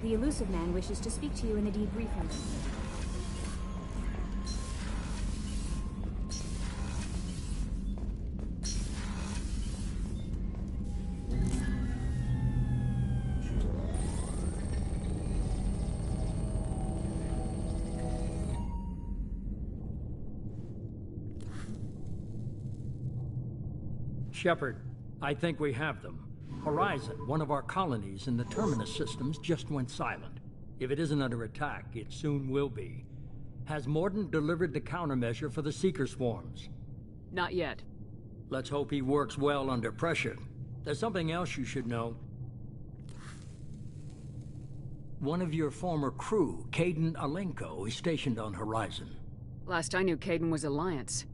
The Illusive Man wishes to speak to you in a debrief room. Shepard, I think we have them. Horizon, one of our colonies in the Terminus systems, just went silent. If it isn't under attack, it soon will be. Has Mordin delivered the countermeasure for the Seeker swarms? Not yet. Let's hope he works well under pressure. There's something else you should know. One of your former crew, Kaidan Alenko, is stationed on Horizon. Last I knew, Kaidan was Alliance.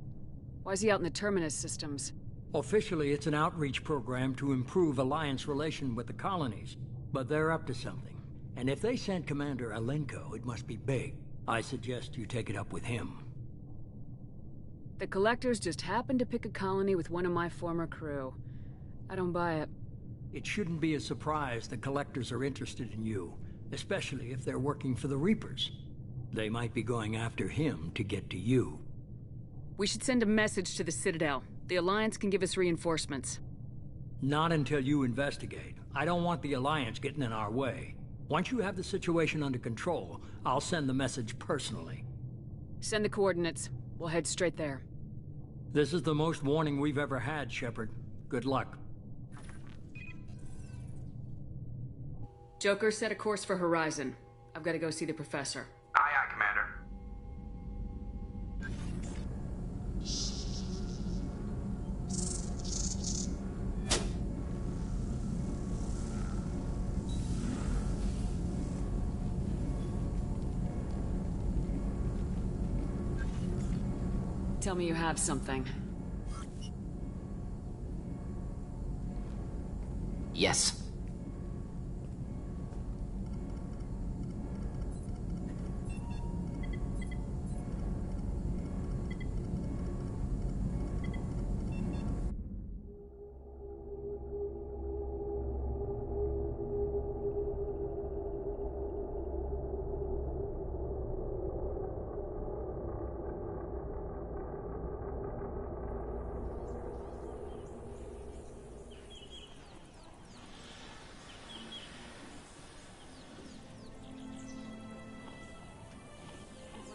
Why is he out in the Terminus systems? Officially, it's an outreach program to improve Alliance relation with the colonies, but they're up to something. And if they sent Commander Alenko, it must be big. I suggest you take it up with him. The Collectors just happened to pick a colony with one of my former crew. I don't buy it. It shouldn't be a surprise the Collectors are interested in you, especially if they're working for the Reapers. They might be going after him to get to you. We should send a message to the Citadel. The Alliance can give us reinforcements. Not until you investigate. I don't want the Alliance getting in our way. Once you have the situation under control, I'll send the message personally. Send the coordinates. We'll head straight there. This is the most warning we've ever had, Shepard. Good luck. Joker, set a course for Horizon. I've got to go see the Professor. Aye, aye, Commander. Tell me you have something. Yes.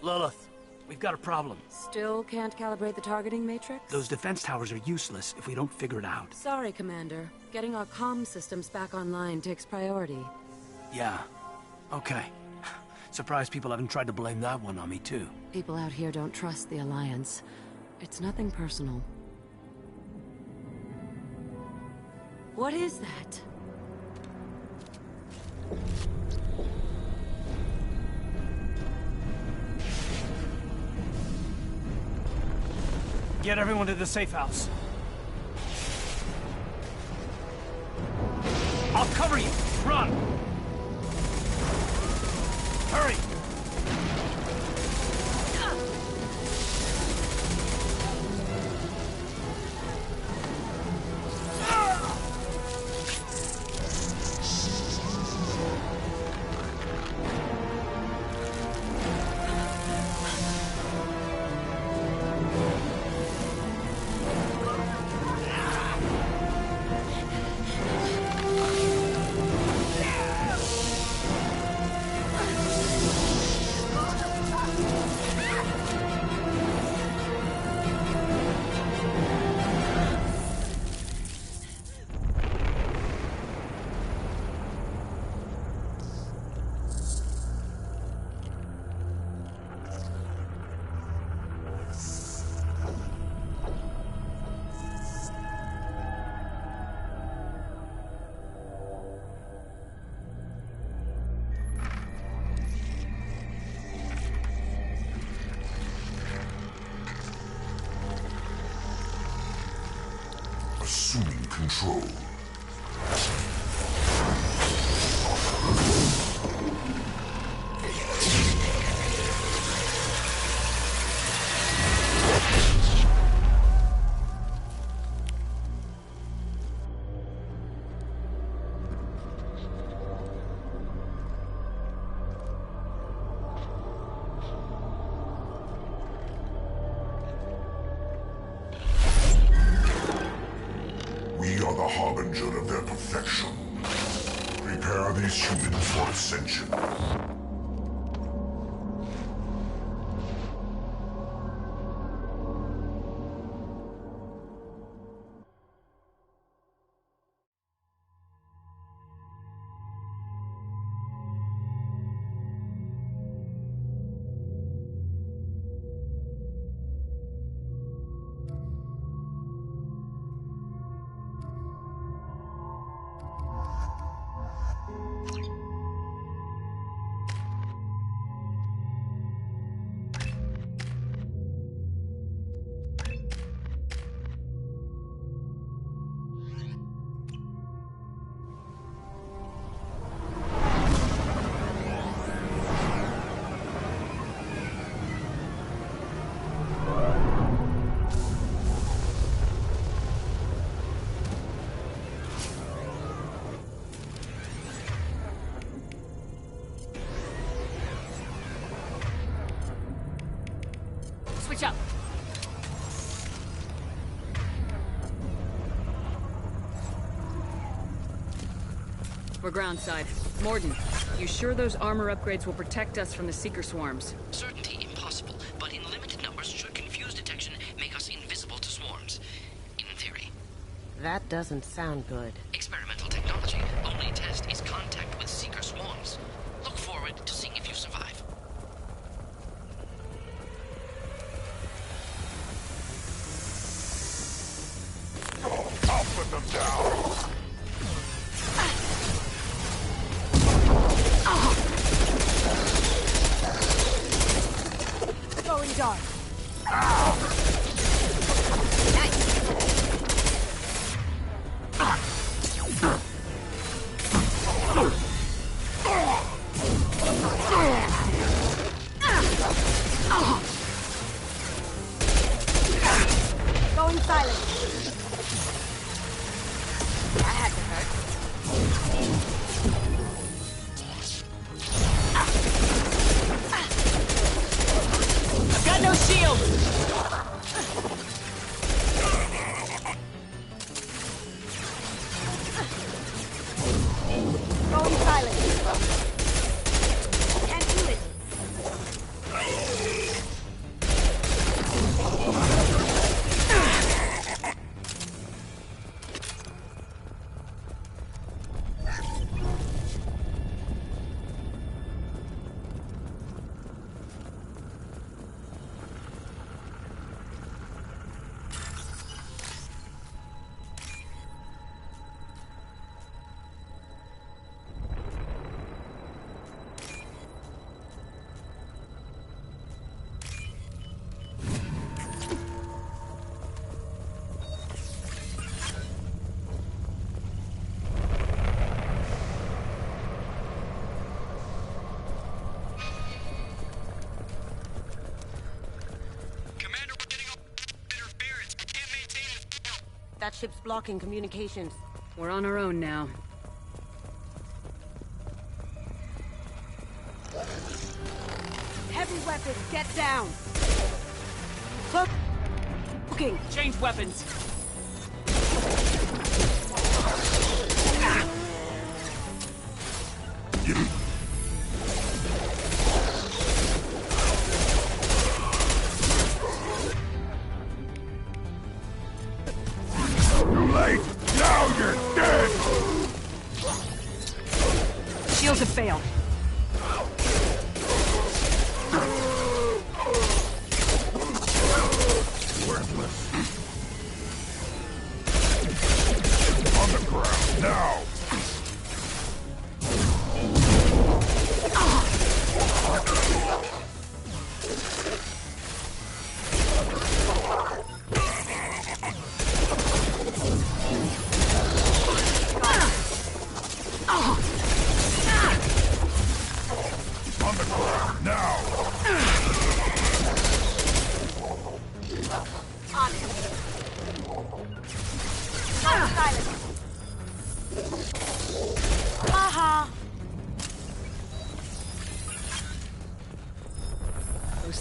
Lilith, we've got a problem. Still can't calibrate the targeting matrix? Those defense towers are useless if we don't figure it out. Sorry, Commander. Getting our comm systems back online takes priority. Yeah. Okay. Surprised people haven't tried to blame that one on me, too. People out here don't trust the Alliance. It's nothing personal. What is that? Get everyone to the safe house. I'll cover you! Run! Hurry! assuming control. We are the harbinger of their perfection. Prepare these humans for ascension. Switch up. We're groundside. Mordin, you sure those armor upgrades will protect us from the Seeker swarms? Certainty impossible, but in limited numbers should confuse detection, make us invisible to swarms. In theory. That doesn't sound good. Experimental technology. Only test is contact with Seeker swarms. Look forward to seeing if you survive. I'll put them down! Going dark. Going silent. That had to hurt. I've got no shield! Going silent. Can't do it. That ship's blocking communications. We're on our own now. Heavy weapons, get down! Cloaking! Change weapons! Too late! Now you're dead! Shields have failed. Worthless. On the ground, now!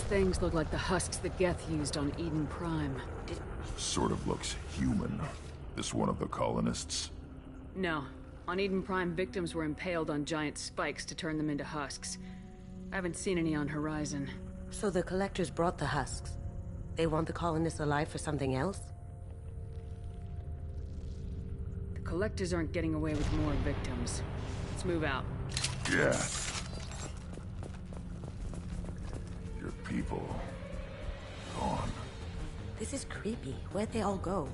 things look like the husks that Geth used on Eden Prime. Sort of looks human. This one of the colonists? No. On Eden Prime, victims were impaled on giant spikes to turn them into husks. I haven't seen any on Horizon. So the Collectors brought the husks. They want the colonists alive for something else? The Collectors aren't getting away with more victims. Let's move out. Yeah. Your people... gone. This is creepy. Where'd they all go?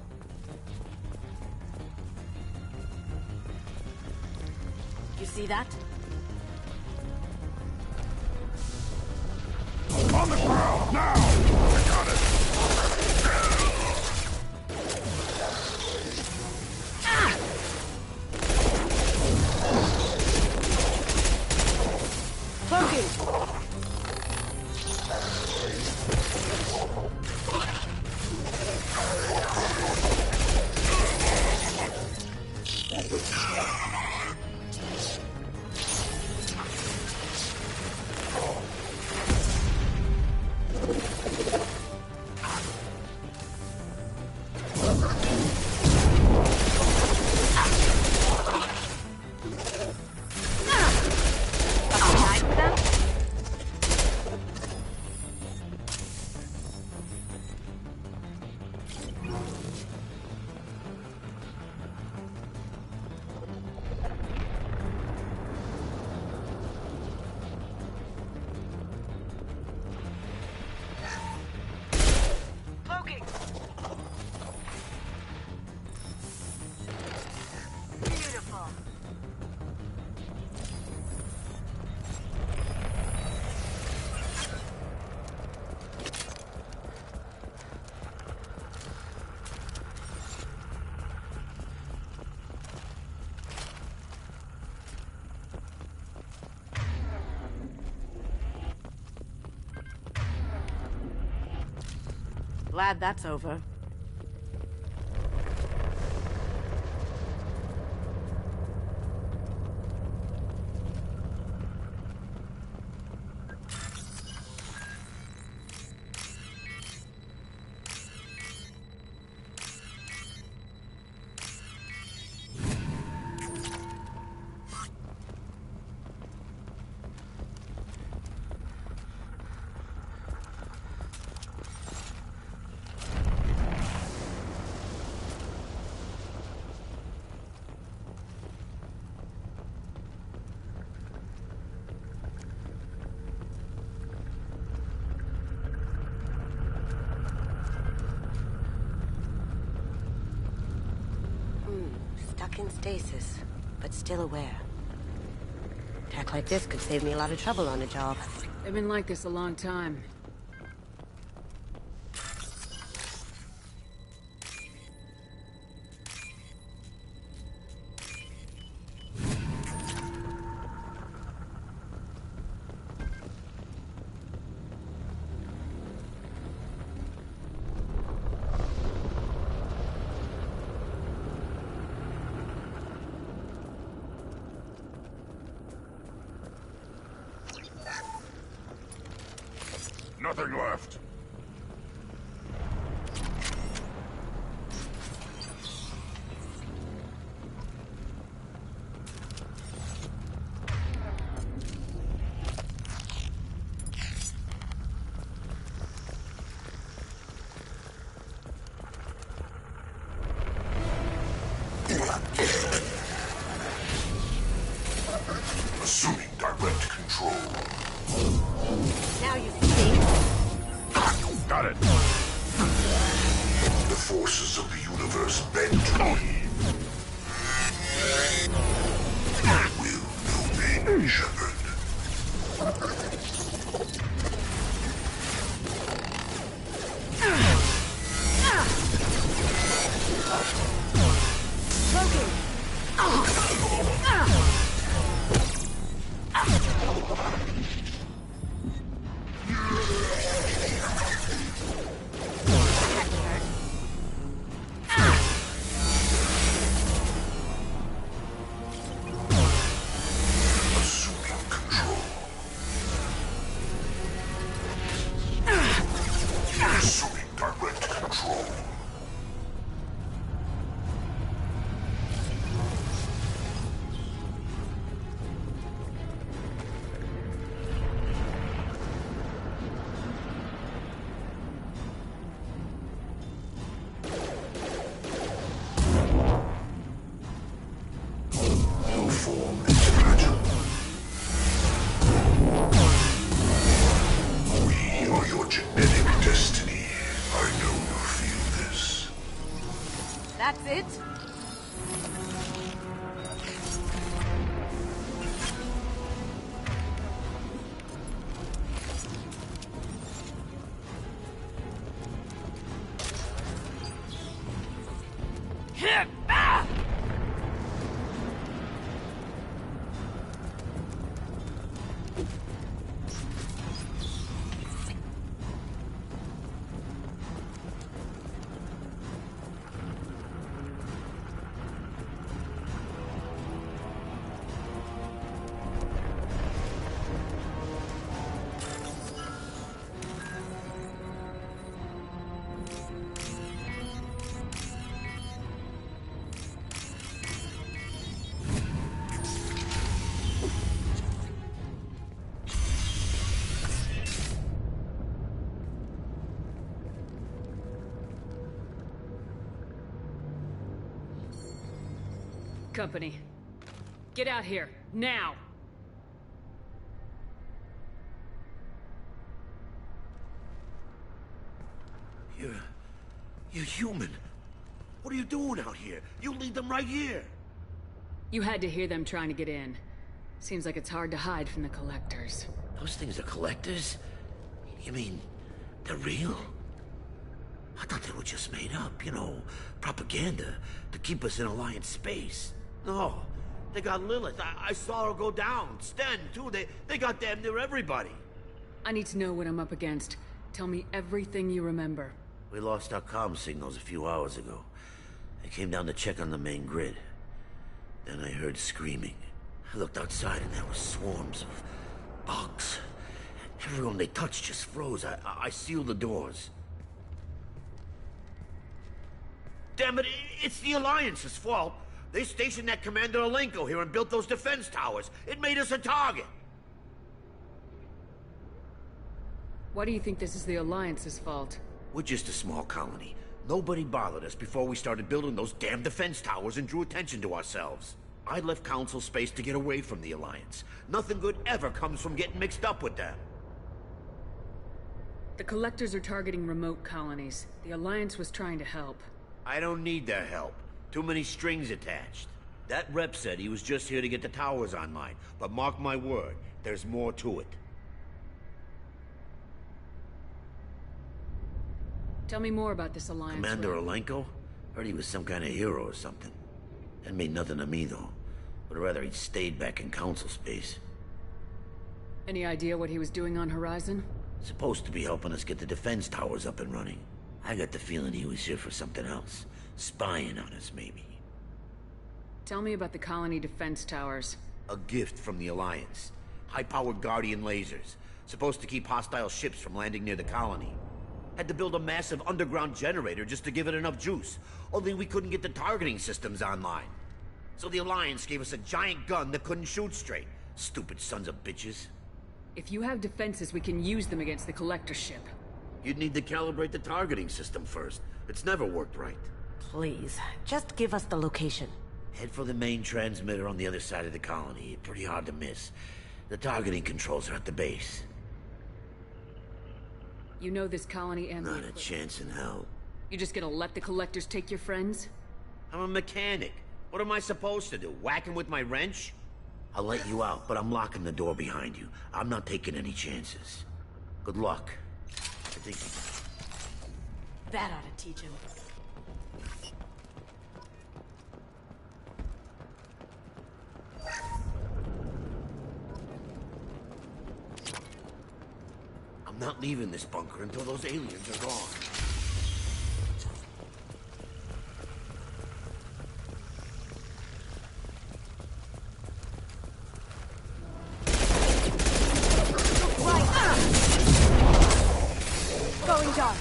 You see that? On the ground, now! I got it! Cloaking! Glad that's over. Stuck in stasis, but still aware. Tech like this could save me a lot of trouble on a job. They've been like this a long time. Nothing left. Assuming direct control. Now you see. Got it. The forces of the universe bend to me. I will obey, Shepard. direct control. Your form is fragile. We are your genetic destiny. I know you feel this. That's it? Company. Get out here, now! You're human. What are you doing out here? You lead them right here. You had to hear them trying to get in. Seems like it's hard to hide from the Collectors. Those things are collectors? You mean, they're real? I thought they were just made up, you know, propaganda to keep us in Alliance space. No, they got Lilith. I saw her go down. Sten, too. They got damn near everybody. I need to know what I'm up against. Tell me everything you remember. We lost our comm signals a few hours ago. I came down to check on the main grid. Then I heard screaming. I looked outside and there were swarms of bugs. Everyone they touched just froze. I sealed the doors. Damn it, it's the Alliance's fault. They stationed that Commander Alenko here and built those defense towers. It made us a target. Why do you think this is the Alliance's fault? We're just a small colony. Nobody bothered us before we started building those damn defense towers and drew attention to ourselves. I left Council space to get away from the Alliance. Nothing good ever comes from getting mixed up with them. The Collectors are targeting remote colonies. The Alliance was trying to help. I don't need their help. Too many strings attached. That rep said he was just here to get the towers online, but mark my word, there's more to it. Tell me more about this Alliance. Commander Alenko? Heard he was some kind of hero or something. That mean nothing to me, though. Would rather he'd stayed back in Council space. Any idea what he was doing on Horizon? Supposed to be helping us get the defense towers up and running. I got the feeling he was here for something else. Spying on us, maybe. Tell me about the colony defense towers. A gift from the Alliance. High-powered Guardian lasers. Supposed to keep hostile ships from landing near the colony. Had to build a massive underground generator just to give it enough juice. Only we couldn't get the targeting systems online. So the Alliance gave us a giant gun that couldn't shoot straight. Stupid sons of bitches. If you have defenses, we can use them against the Collector ship. You'd need to calibrate the targeting system first. It's never worked right. Please, just give us the location. Head for the main transmitter on the other side of the colony. Pretty hard to miss. The targeting controls are at the base. You know this colony and Not a chance in hell. You just gonna let the Collectors take your friends? I'm a mechanic. What am I supposed to do? Whack him with my wrench? I'll let you out, but I'm locking the door behind you. I'm not taking any chances. Good luck. I think... That ought to teach him. I'm not leaving this bunker until those aliens are gone. Going down.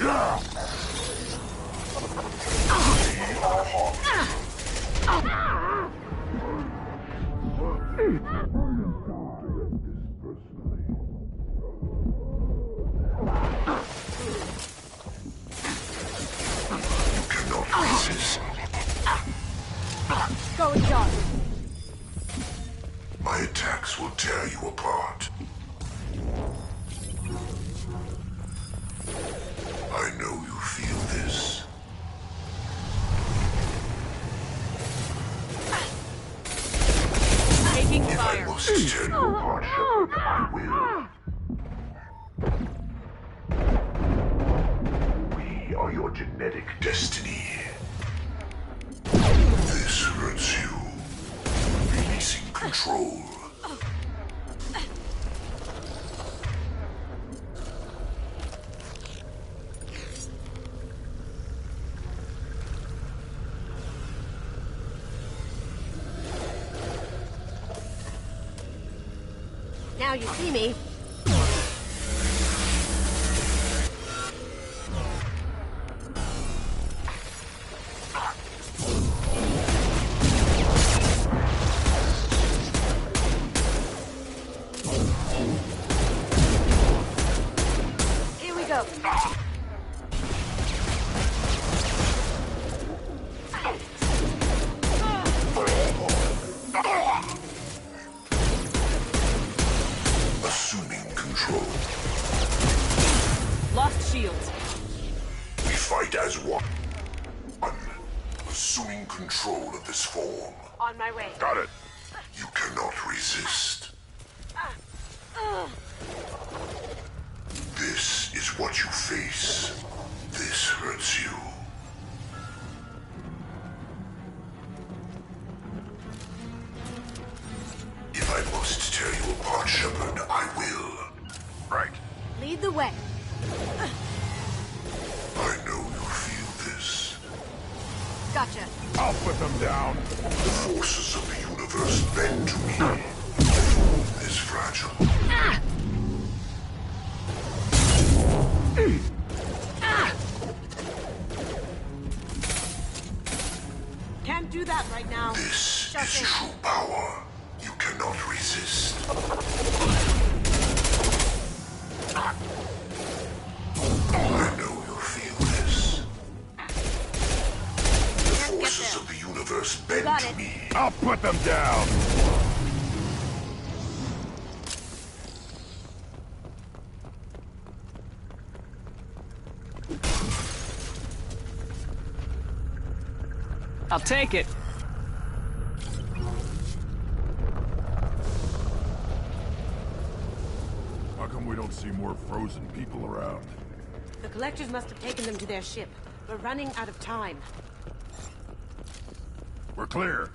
I will. We are your genetic destiny. This hurts you. Releasing control. Now you see me. Here we go. Assuming control. Lost shields. We fight as one. Assuming control of this form. On my way. Got it. You cannot resist. This is what you face. This hurts you. If I must tear you apart, Shepard, I will. Right. Lead the way. I know you feel this. Gotcha. I'll put them down. The forces of the universe bend to me. The form is fragile. Can't do that right now. This is true power. You cannot resist. I know you feel this. The forces of the universe bend to me. I'll put them down. I'll take it. How come we don't see more frozen people around? The collectors must have taken them to their ship. We're running out of time. We're clear.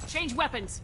Change weapons.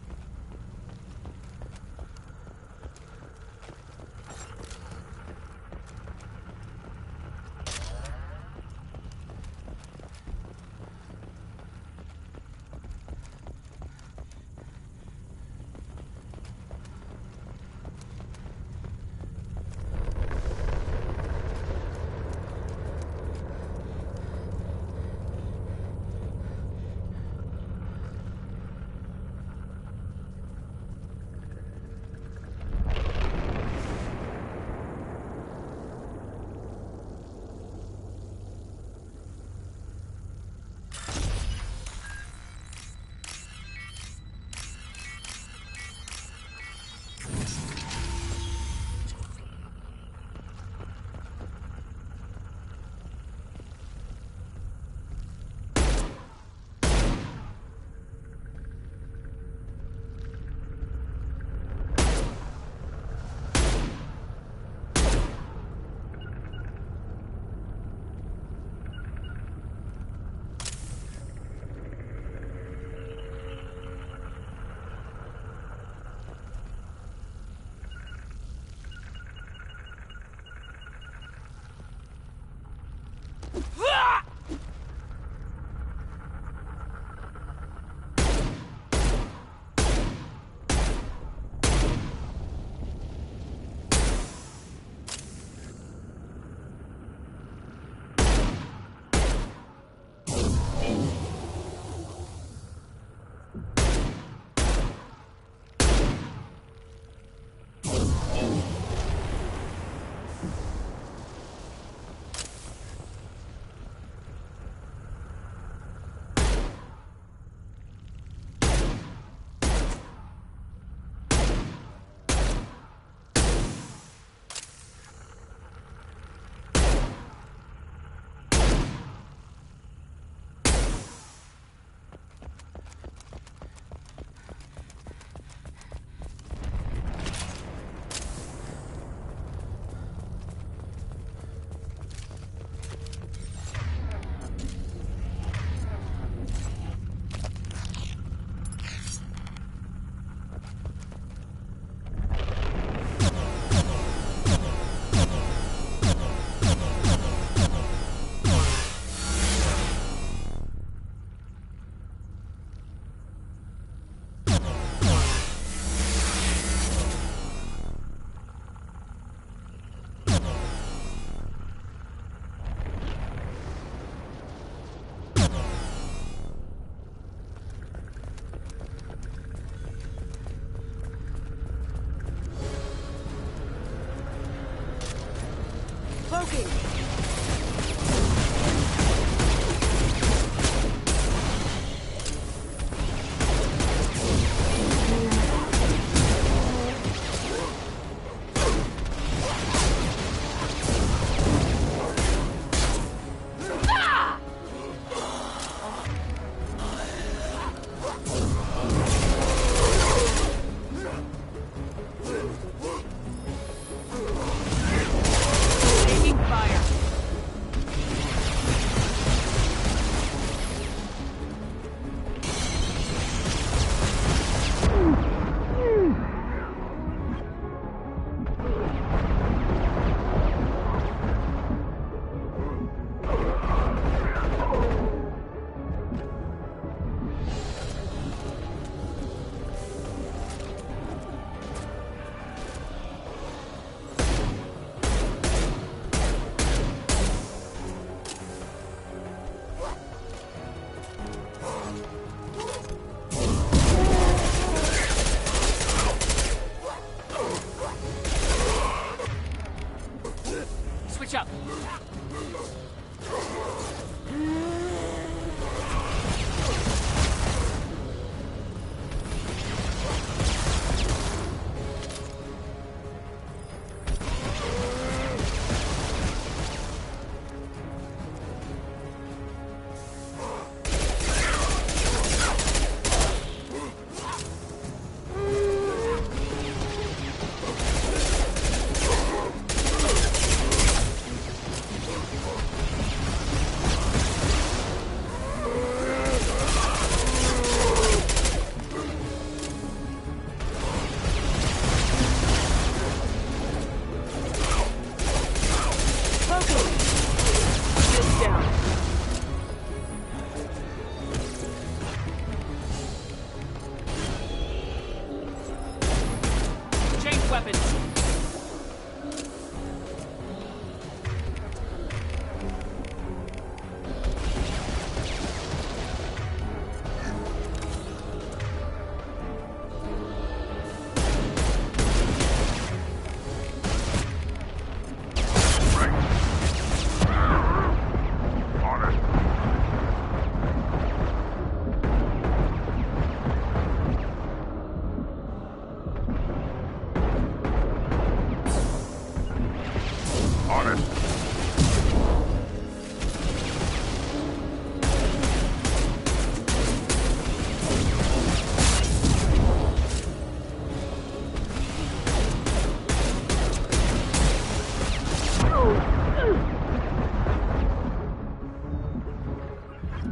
weapons.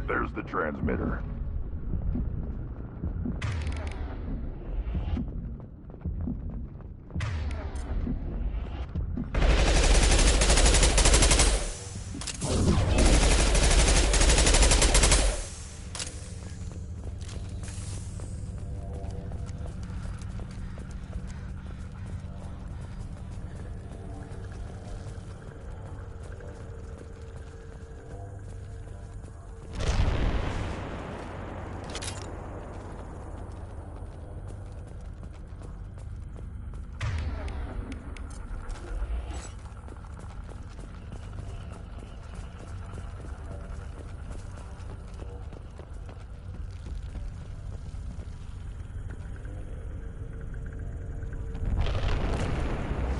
There's the transmitter.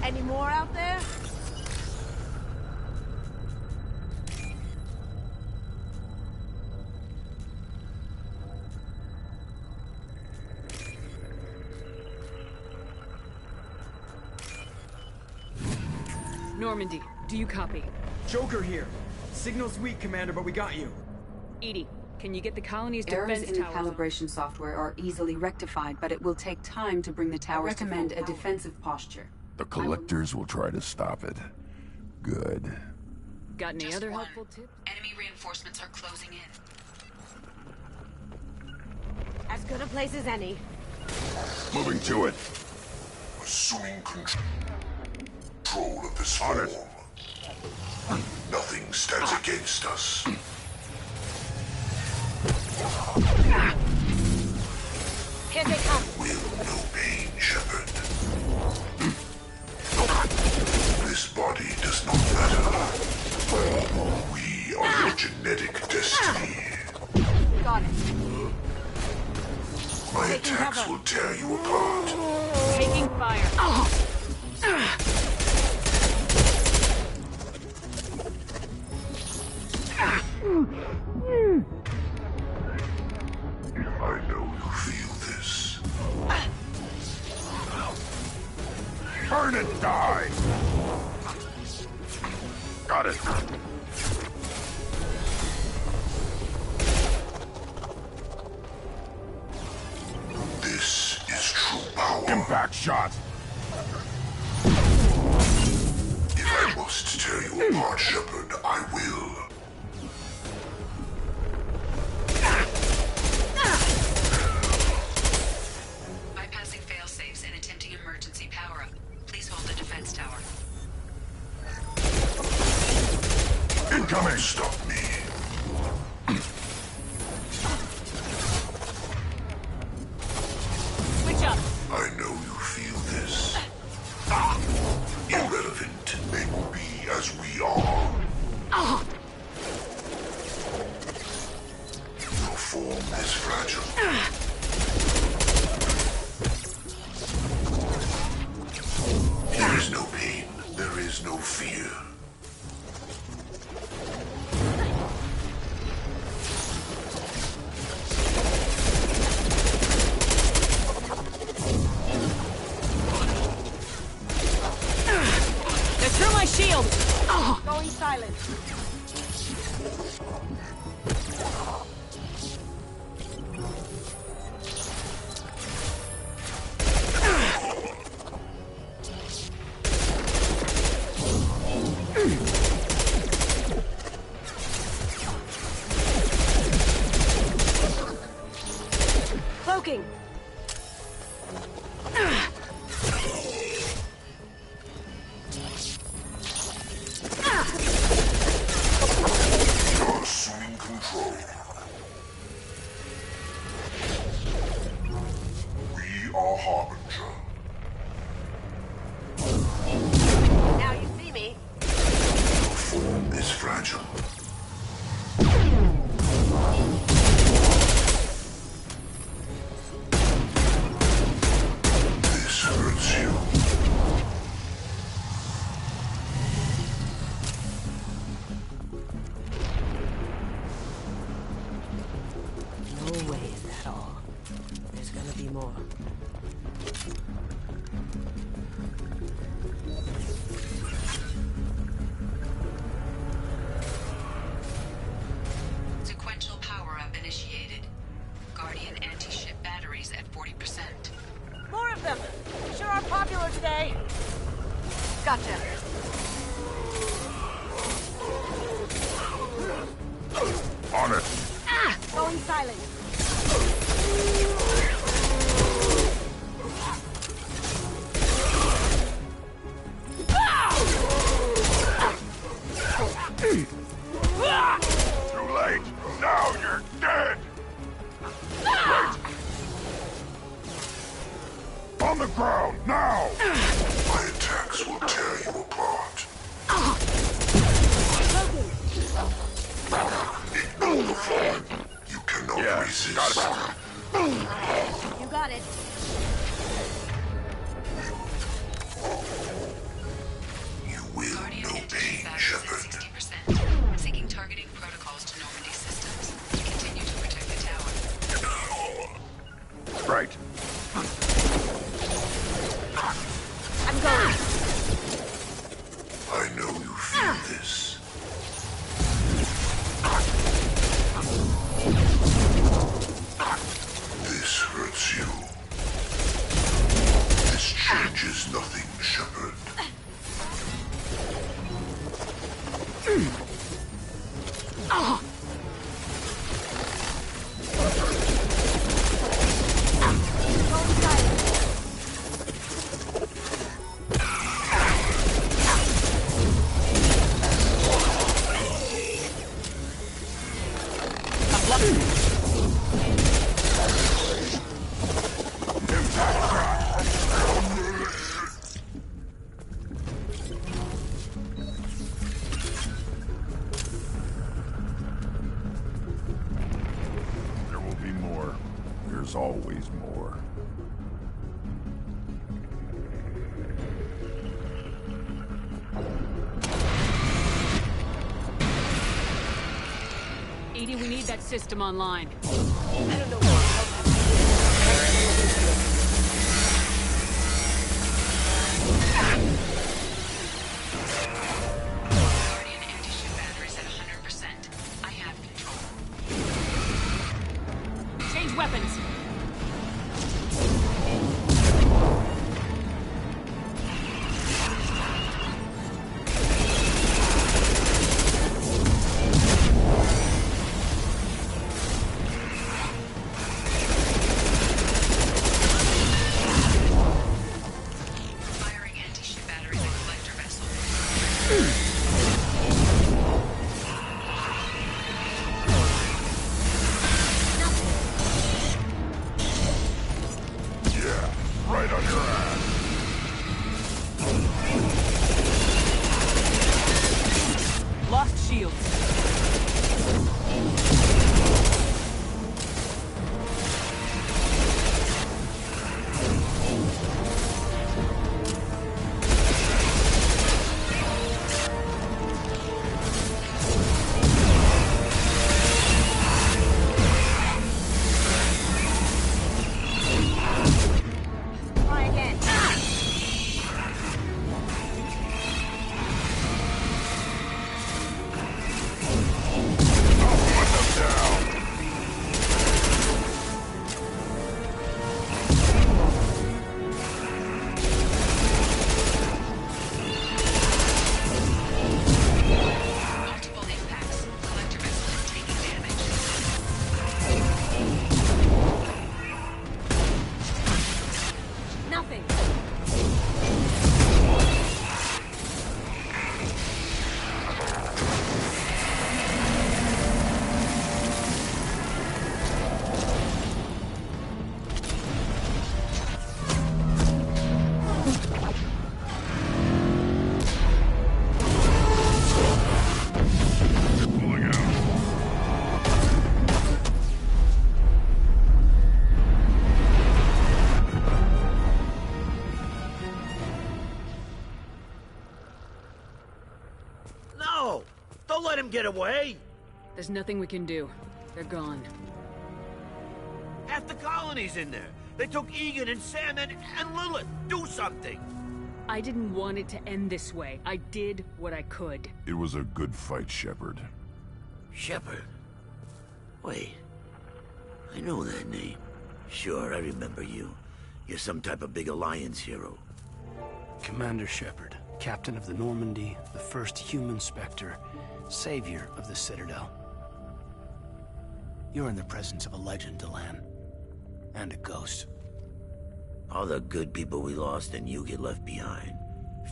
Any more out there? Normandy, do you copy? Joker here. Signal's weak, Commander, but we got you. EDI, can you get the colony's Errors defense in towers? calibration software are easily rectified, but it will take time to bring the towers to recommend a defensive posture. The collectors will try to stop it. Good. Got any Just other one. helpful tips? Enemy reinforcements are closing in. As good a place as any. Moving to it. Assuming control of this form. Nothing stands against us. Here they come. Will no pain, Shepard. This body does not matter. We are your genetic destiny. Got it. My Taking attacks cover. will tear you apart. Taking fire. I know you feel this. Burn and die! Got it. This is true power. Impact shot. If I must tear you apart, Shepard, I will. Bypassing fail-safes and attempting emergency power-up. Please hold the defense tower. Incoming! Stop me. Switch up. I know you feel this. Irrelevant. They will be as we are. Your form is fragile. There is no pain. There is no fear. They're through my shield. Going silent. Cloaking. are Harbinger. Now you see me. Your form is fragile. This hurts you. No way is that all. There's gonna be more. Sequential power-up initiated. Guardian anti-ship batteries at 40%. More of them! Sure are popular today. Gotcha. On it. Ah! Going silent. Too late. Now you're dead. Wait. On the ground, now! My attacks will tear you apart. Ignore the form. You cannot resist. Got it. You got it. You will Guardian know anti-ship pain, batteries at Shepard. 60%. Syncing targeting protocols to Normandy systems. Continue to protect the tower. Right. I'm going. I know you feel this. This hurts you. This changes nothing, Shepard. There will be more. There's always more. Edie, we need that system online. I don't know what. Guardian anti-ship batteries at 100%. I have control. Change weapons. them get away? There's nothing we can do. They're gone. Half the colony's in there. They took Egan and Sam and Lilith. Do something! I didn't want it to end this way. I did what I could. It was a good fight, Shepard. Shepard? Wait. I know that name. Sure, I remember you. You're some type of big Alliance hero. Commander Shepard, captain of the Normandy, the first human Spectre, savior of the Citadel. You're in the presence of a legend, Delan. And a ghost. All the good people we lost and you get left behind.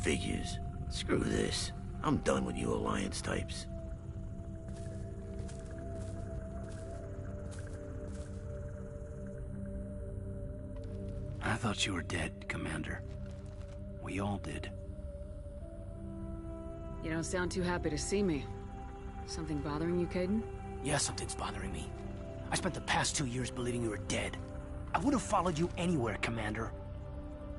Figures. Screw this. I'm done with you Alliance types. I thought you were dead, Commander. We all did. You don't sound too happy to see me. Something bothering you, Kaidan? Yeah, something's bothering me. I spent the past 2 years believing you were dead. I would have followed you anywhere, Commander.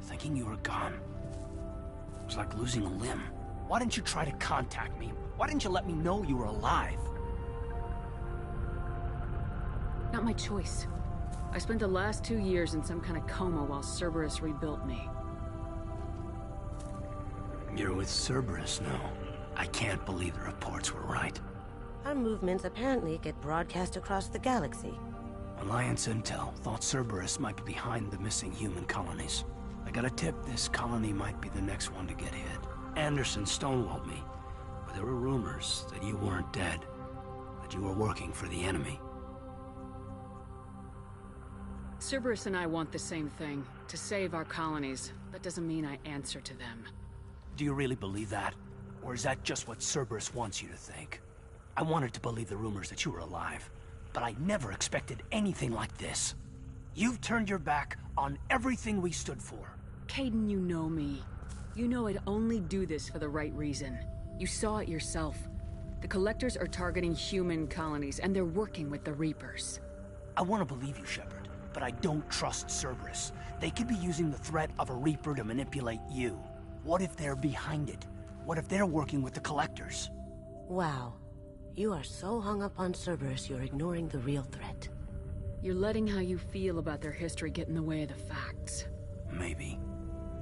Thinking you were gone. It was like losing a limb. Why didn't you try to contact me? Why didn't you let me know you were alive? Not my choice. I spent the last 2 years in some kind of coma while Cerberus rebuilt me. You're with Cerberus now. I can't believe the reports were right. Our movements apparently get broadcast across the galaxy. Alliance Intel thought Cerberus might be behind the missing human colonies. I got a tip this colony might be the next one to get hit. Anderson stonewalled me, but there were rumors that you weren't dead, that you were working for the enemy. Cerberus and I want the same thing, to save our colonies. That doesn't mean I answer to them. Do you really believe that? Or is that just what Cerberus wants you to think? I wanted to believe the rumors that you were alive, but I never expected anything like this. You've turned your back on everything we stood for. Kaidan, you know me. You know I'd only do this for the right reason. You saw it yourself. The Collectors are targeting human colonies, and they're working with the Reapers. I want to believe you, Shepard, but I don't trust Cerberus. They could be using the threat of a Reaper to manipulate you. What if they're behind it? What if they're working with the Collectors? Wow. You are so hung up on Cerberus, you're ignoring the real threat. You're letting how you feel about their history get in the way of the facts. Maybe.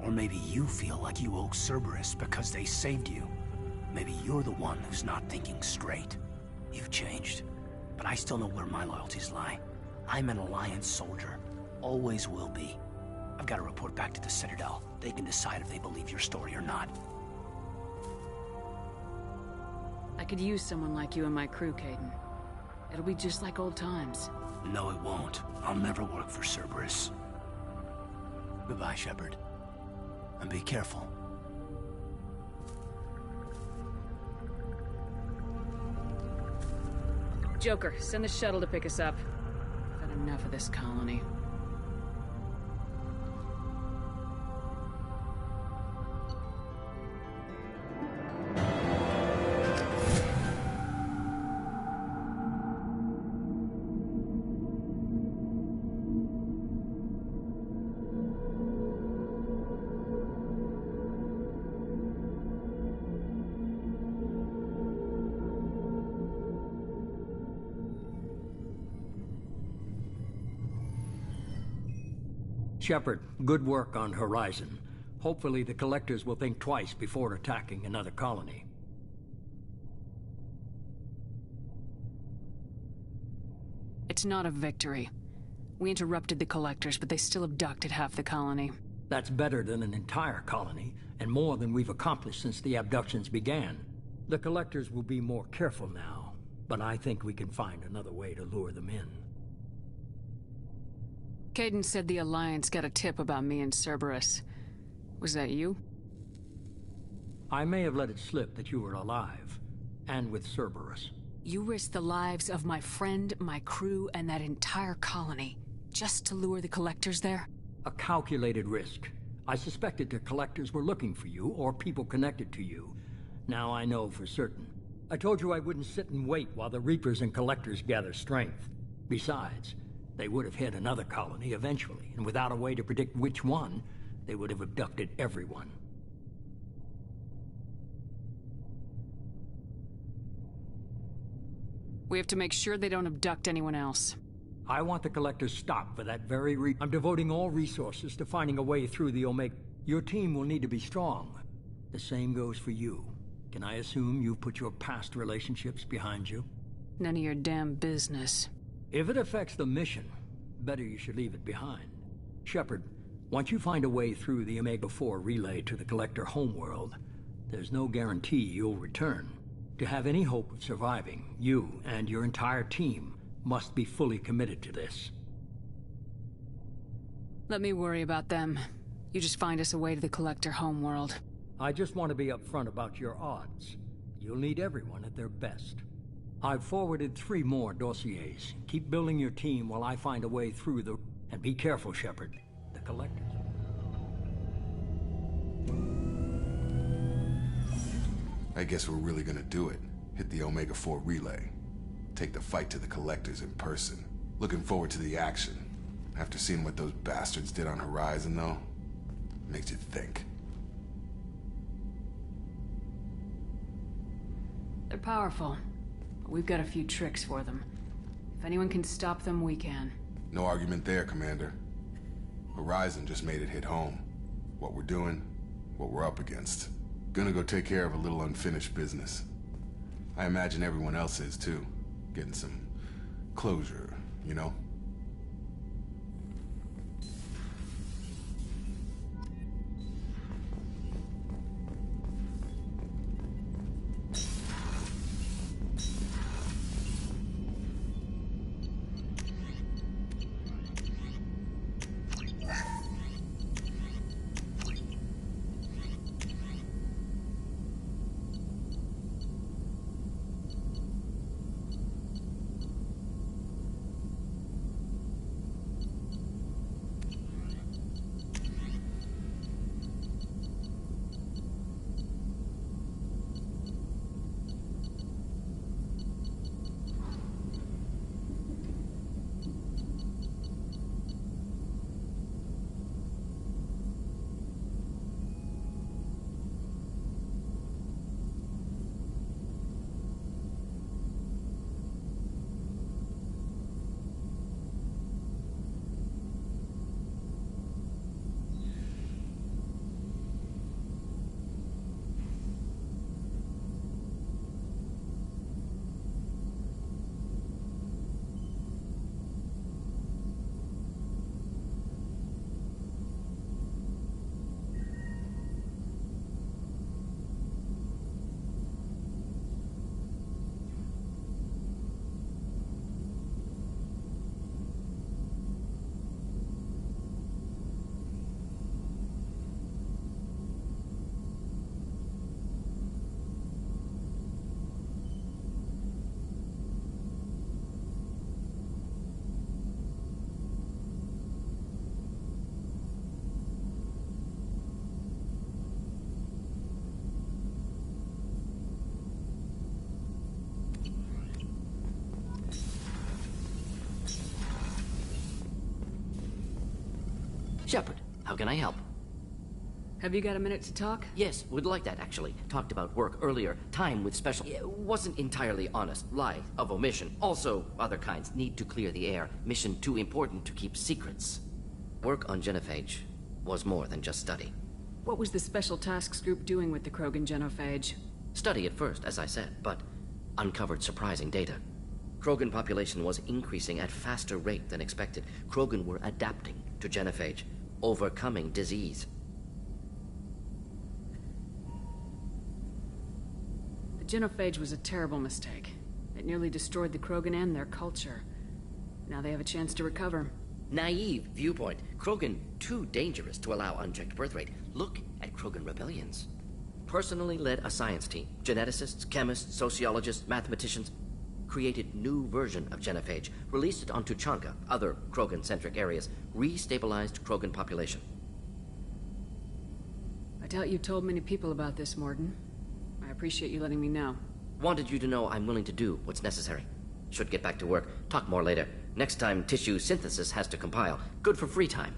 Or maybe you feel like you owe Cerberus because they saved you. Maybe you're the one who's not thinking straight. You've changed, but I still know where my loyalties lie. I'm an Alliance soldier. Always will be. I've got to report back to the Citadel. They can decide if they believe your story or not. I could use someone like you in my crew, Kaidan. It'll be just like old times. No, it won't. I'll never work for Cerberus. Goodbye, Shepard. And be careful. Joker, send the shuttle to pick us up. I've had enough of this colony. Shepard, good work on Horizon. Hopefully the Collectors will think twice before attacking another colony. It's not a victory. We interrupted the Collectors, but they still abducted half the colony. That's better than an entire colony, and more than we've accomplished since the abductions began. The Collectors will be more careful now, but I think we can find another way to lure them in. Kaidan said the Alliance got a tip about me and Cerberus. Was that you? I may have let it slip that you were alive, and with Cerberus. You risked the lives of my friend, my crew, and that entire colony, just to lure the Collectors there? A calculated risk. I suspected the Collectors were looking for you, or people connected to you. Now I know for certain. I told you I wouldn't sit and wait while the Reapers and Collectors gather strength. Besides, they would have hit another colony eventually, and without a way to predict which one, they would have abducted everyone. We have to make sure they don't abduct anyone else. I want the Collector's stopped for that very reason. I'm devoting all resources to finding a way through the Omega. Your team will need to be strong. The same goes for you. Can I assume you've put your past relationships behind you? None of your damn business. If it affects the mission, better you should leave it behind. Shepard, once you find a way through the Omega-4 relay to the Collector homeworld, there's no guarantee you'll return. To have any hope of surviving, you and your entire team must be fully committed to this. Let me worry about them. You just find us a way to the Collector homeworld. I just want to be upfront about your odds. You'll need everyone at their best. I've forwarded 3 more dossiers. Keep building your team while I find a way through the... And be careful, Shepard. The Collectors. I guess we're really gonna do it. Hit the Omega-4 relay. Take the fight to the Collectors in person. Looking forward to the action. After seeing what those bastards did on Horizon, though, makes you think. They're powerful, but we've got a few tricks for them. If anyone can stop them, we can. No argument there, Commander. Horizon just made it hit home. What we're doing, what we're up against. Gonna go take care of a little unfinished business. I imagine everyone else is too. Getting some closure, you know? Shepard, how can I help? Have you got a minute to talk? Yes, would like that, actually. Talked about work earlier. Time with special... wasn't entirely honest. Lie of omission. Also, other kinds. Need to clear the air. Mission too important to keep secrets. Work on genophage was more than just study. What was the Special Tasks Group doing with the Krogan genophage? Study at first, as I said, but uncovered surprising data. Krogan population was increasing at faster rate than expected. Krogan were adapting to genophage, overcoming disease. The genophage was a terrible mistake. It nearly destroyed the Krogan and their culture. Now they have a chance to recover. Naive viewpoint. Krogan too dangerous to allow unchecked birth rate. Look at Krogan rebellions. Personally led a science team. Geneticists, chemists, sociologists, mathematicians. Created new version of genophage. Released it on Tuchanka, other Krogan-centric areas. Restabilized Krogan population. I doubt you told many people about this, Mordin. I appreciate you letting me know. Wanted you to know I'm willing to do what's necessary. Should get back to work. Talk more later. Next time tissue synthesis has to compile. Good for free time.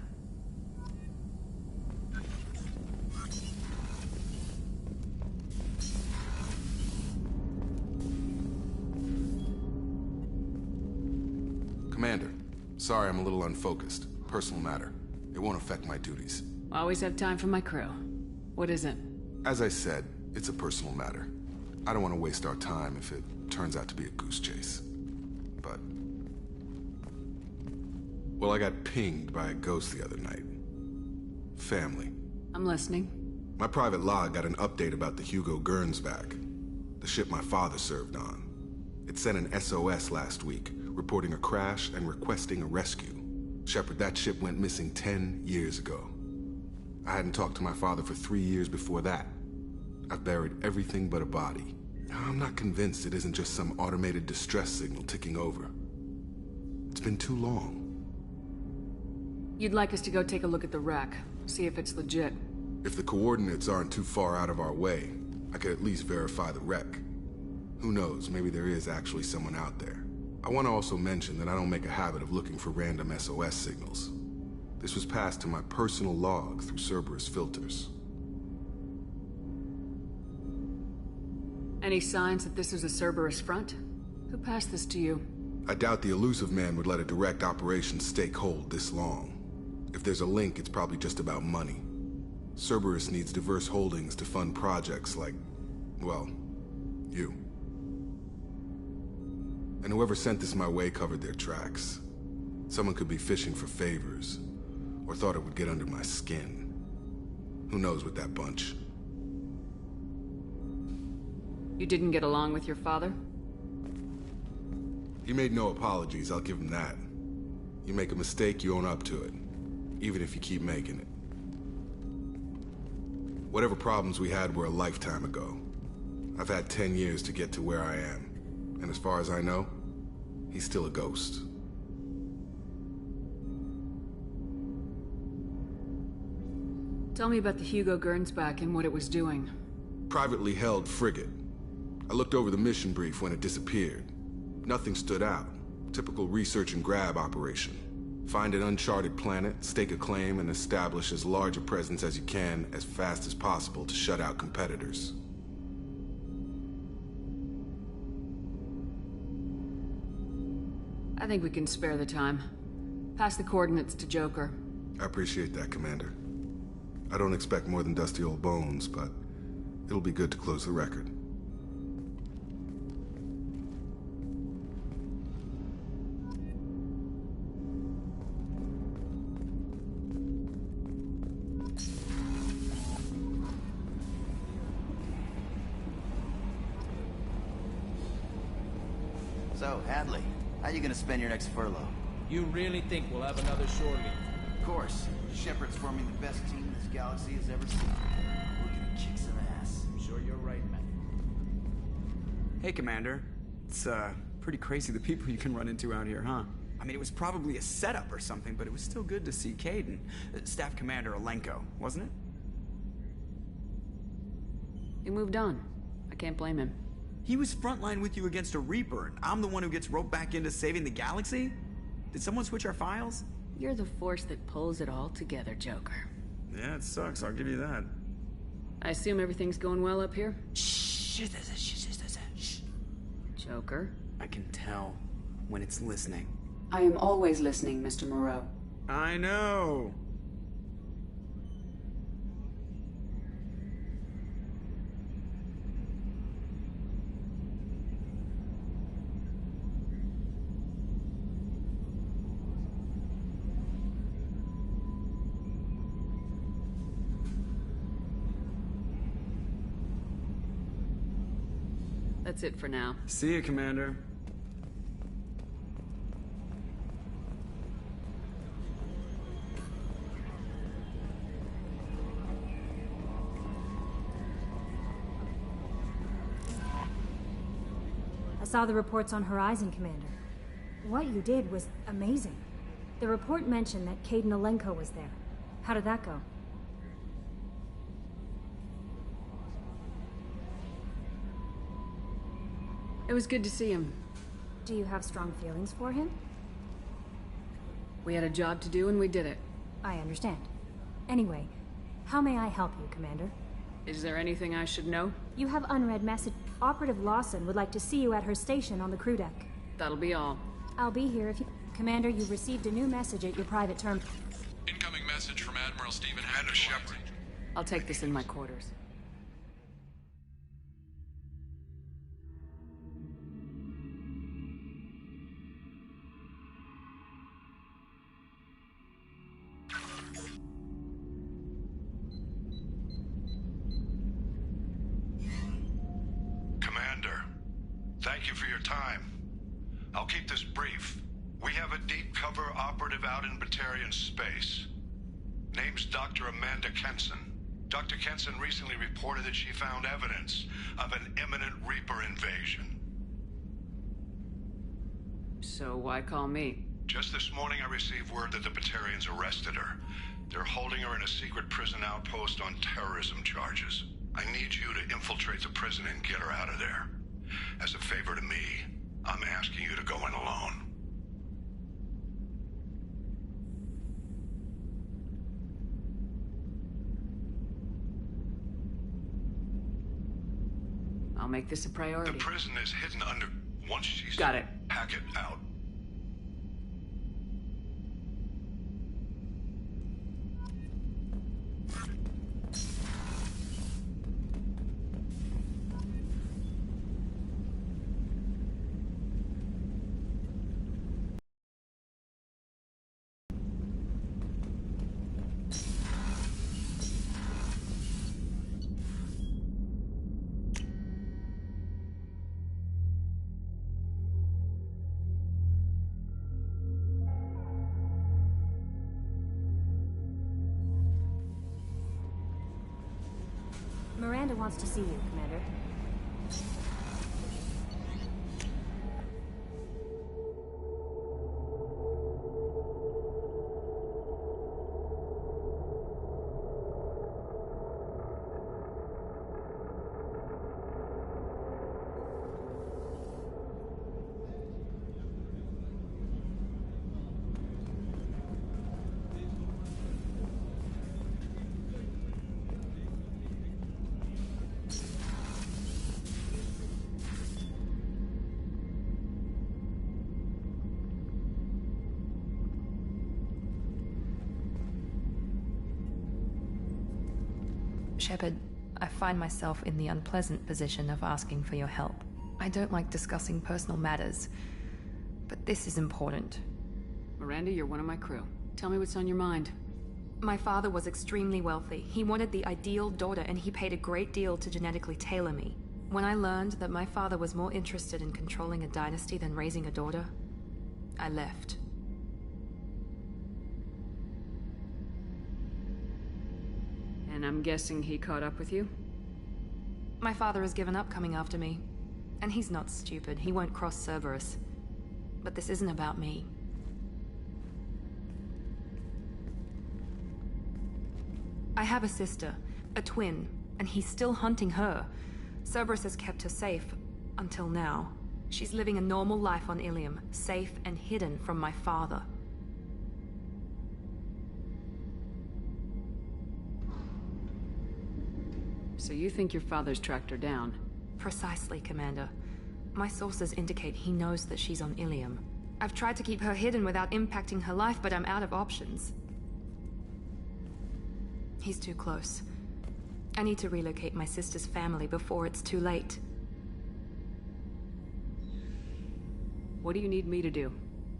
Sorry, I'm a little unfocused. Personal matter. It won't affect my duties. Always have time for my crew. What is it? As I said, it's a personal matter. I don't want to waste our time if it turns out to be a goose chase. But... well, I got pinged by a ghost the other night. Family. I'm listening. My private log got an update about the Hugo Gernsback, the ship my father served on. It sent an SOS last week, reporting a crash and requesting a rescue. Shepard, that ship went missing 10 years ago. I hadn't talked to my father for 3 years before that. I've buried everything but a body. I'm not convinced it isn't just some automated distress signal ticking over. It's been too long. You'd like us to go take a look at the wreck, see if it's legit. If the coordinates aren't too far out of our way, I could at least verify the wreck. Who knows, maybe there is actually someone out there. I want to also mention that I don't make a habit of looking for random SOS signals. This was passed to my personal log through Cerberus filters. Any signs that this is a Cerberus front? Who passed this to you? I doubt the Elusive Man would let a direct operation stake hold this long. If there's a link, it's probably just about money. Cerberus needs diverse holdings to fund projects like, well, you. And whoever sent this my way covered their tracks. Someone could be fishing for favors, or thought it would get under my skin. Who knows with that bunch? You didn't get along with your father? He made no apologies, I'll give him that. You make a mistake, you own up to it. Even if you keep making it. Whatever problems we had were a lifetime ago. I've had 10 years to get to where I am. And as far as I know, he's still a ghost. Tell me about the Hugo Gernsback and what it was doing. Privately held frigate. I looked over the mission brief when it disappeared. Nothing stood out. Typical research and grab operation. Find an uncharted planet, stake a claim, and establish as large a presence as you can as fast as possible to shut out competitors. I think we can spare the time. Pass the coordinates to Joker. I appreciate that, Commander. I don't expect more than dusty old bones, but it'll be good to close the record. So, Hadley, how you gonna spend your next furlough? You really think we'll have another shore leave? Of course. Shepard's forming the best team this galaxy has ever seen. We're gonna kick some ass. I'm sure you're right, man. Hey, Commander. It's, pretty crazy the people you can run into out here, huh? I mean, it was probably a setup or something, but it was still good to see Kaidan. Staff Commander Alenko, wasn't it? He moved on. I can't blame him. He was frontline with you against a Reaper, and I'm the one who gets roped back into saving the galaxy? Did someone switch our files? You're the force that pulls it all together, Joker. Yeah, it sucks, I'll give you that. I assume everything's going well up here? Shh. Joker? I can tell when it's listening. I am always listening, Mr. Moreau. I know. That's it for now. See you, Commander. I saw the reports on Horizon, Commander. What you did was amazing. The report mentioned that Kaidan Alenko was there. How did that go? It was good to see him. Do you have strong feelings for him? We had a job to do and we did it. I understand. Anyway, how may I help you, Commander? Is there anything I should know? You have unread message. Operative Lawson would like to see you at her station on the crew deck. That'll be all. I'll be here if you... Commander, you received a new message at your private term. Incoming message from Admiral Stephen Commander Shepard. I'll take this in my quarters. Commander, thank you for your time. I'll keep this brief. We have a deep cover operative out in Batarian space. Name's Dr. Amanda Kenson. Dr. Kenson recently reported that she found evidence of an imminent Reaper invasion. So why call me? Just this morning I received word that the Batarians arrested her. They're holding her in a secret prison outpost on terrorism charges. I need you to infiltrate the prison and get her out of there. As a favor to me, I'm asking you to go in alone. I'll make this a priority. The prison is hidden under... Once she's... Got it. Hack it out. Miranda wants to see you, Commander. Shepard, I find myself in the unpleasant position of asking for your help. I don't like discussing personal matters, but this is important. Miranda, you're one of my crew. Tell me what's on your mind. My father was extremely wealthy. He wanted the ideal daughter, and he paid a great deal to genetically tailor me. When I learned that my father was more interested in controlling a dynasty than raising a daughter, I left. And I'm guessing he caught up with you? My father has given up coming after me. And he's not stupid. He won't cross Cerberus. But this isn't about me. I have a sister, a twin, and he's still hunting her. Cerberus has kept her safe, until now. She's living a normal life on Ilium, safe and hidden from my father. So you think your father's tracked her down? Precisely, Commander. My sources indicate he knows that she's on Ilium. I've tried to keep her hidden without impacting her life, but I'm out of options. He's too close. I need to relocate my sister's family before it's too late. What do you need me to do?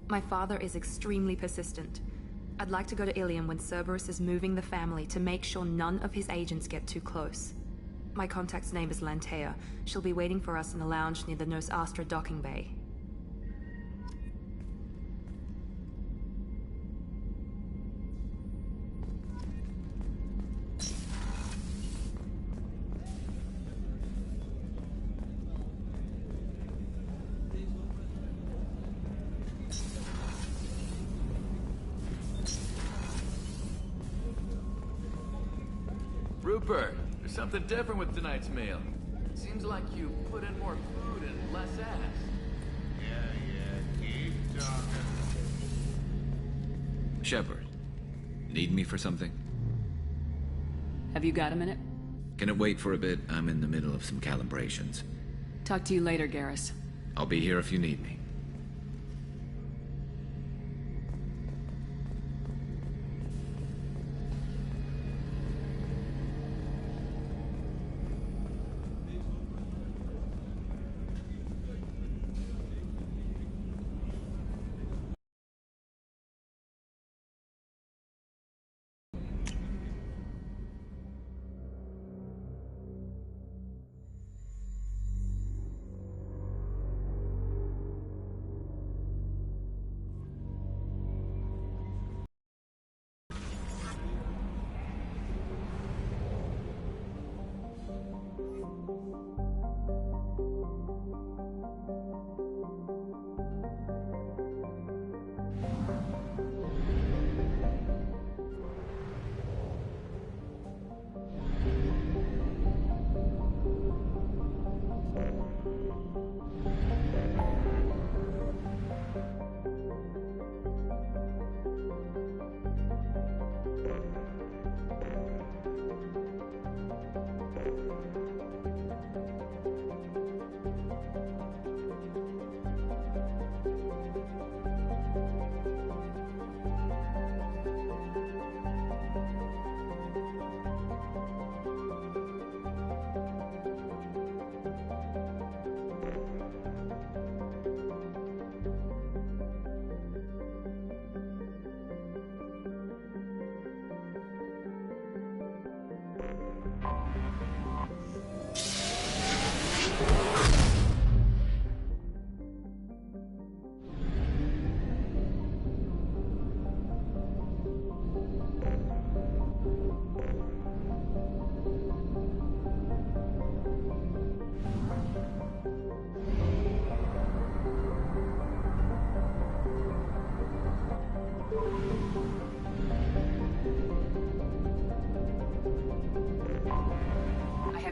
My father is extremely persistent. I'd like to go to Ilium when Cerberus is moving the family to make sure none of his agents get too close. My contact's name is Lantea. She'll be waiting for us in the lounge near the Nos Astra docking bay. Rupert, there's something different with tonight's meal. Seems like you put in more food and less ass. Yeah, keep talking. Shepard, need me for something? Have you got a minute? Can it wait for a bit? I'm in the middle of some calibrations. Talk to you later, Garrus. I'll be here if you need me.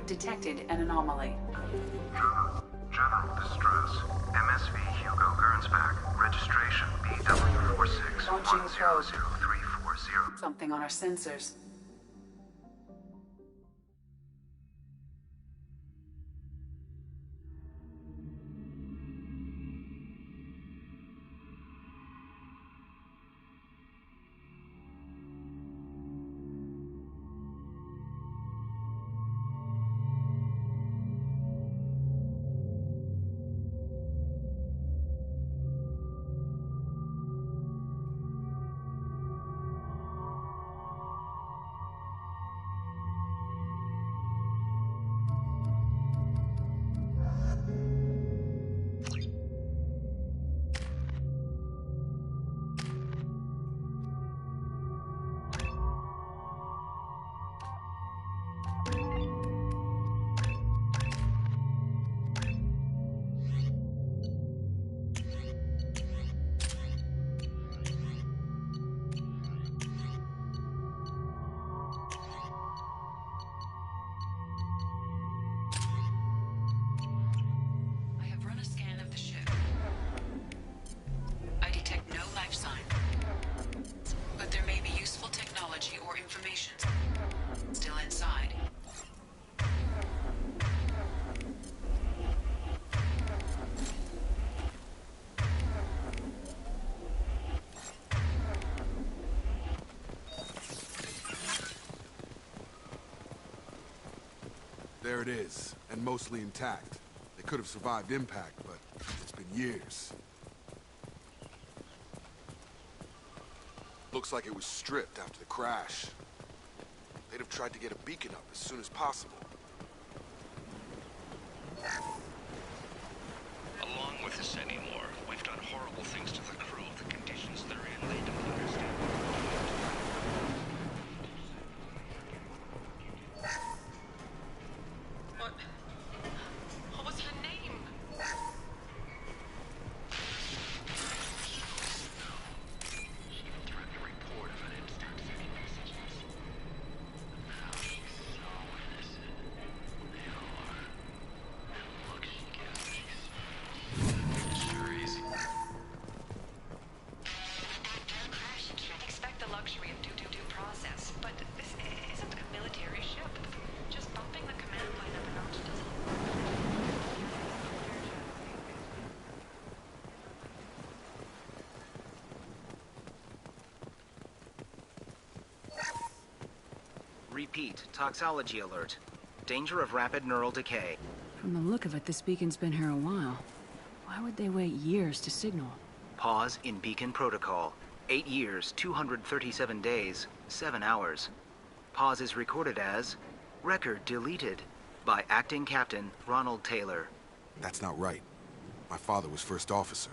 Detected an anomaly. General distress. MSV Hugo Gernsback. Registration BW46100340. Something on our sensors. There it is, and mostly intact. They could have survived impact, but it's been years. Looks like it was stripped after the crash. They'd have tried to get a beacon up as soon as possible. Along with this anymore, we've done horrible things to the crew. The conditions they're in, they don't understand. What was her name? Expect the luxury of due process, but this isn't a military ship. Just bumping the command line up a notch Repeat, toxology alert. Danger of rapid neural decay. From the look of it, this beacon's been here a while. Why would they wait years to signal? Pause in beacon protocol. 8 years, 237 days, 7 hours. Pause is recorded as record deleted by Acting Captain Ronald Taylor. That's not right. My father was first officer.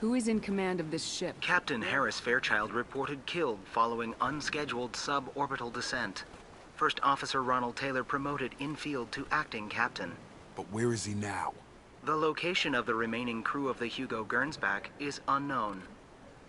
Who is in command of this ship? Captain Harris Fairchild reported killed following unscheduled suborbital descent. First Officer Ronald Taylor promoted in-field to acting captain. But where is he now? The location of the remaining crew of the Hugo Gernsback is unknown.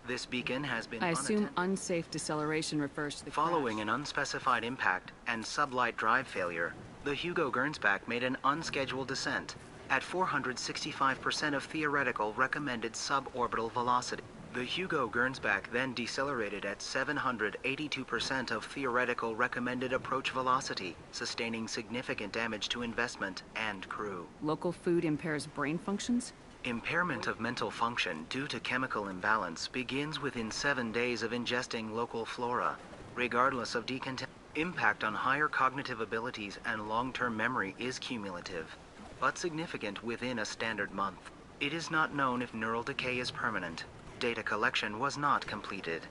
This beacon has been I assume unsafe deceleration refers to the Following an unspecified impact and sublight drive failure, the Hugo Gernsback made an unscheduled descent at 465% of theoretical recommended suborbital velocity. The Hugo Gernsback then decelerated at 782% of theoretical recommended approach velocity, sustaining significant damage to investment and crew. Local food impairs brain functions? Impairment of mental function due to chemical imbalance begins within 7 days of ingesting local flora, regardless of decontamination. Impact on higher cognitive abilities and long-term memory is cumulative, but significant within a standard month. It is not known if neural decay is permanent. Data collection was not completed.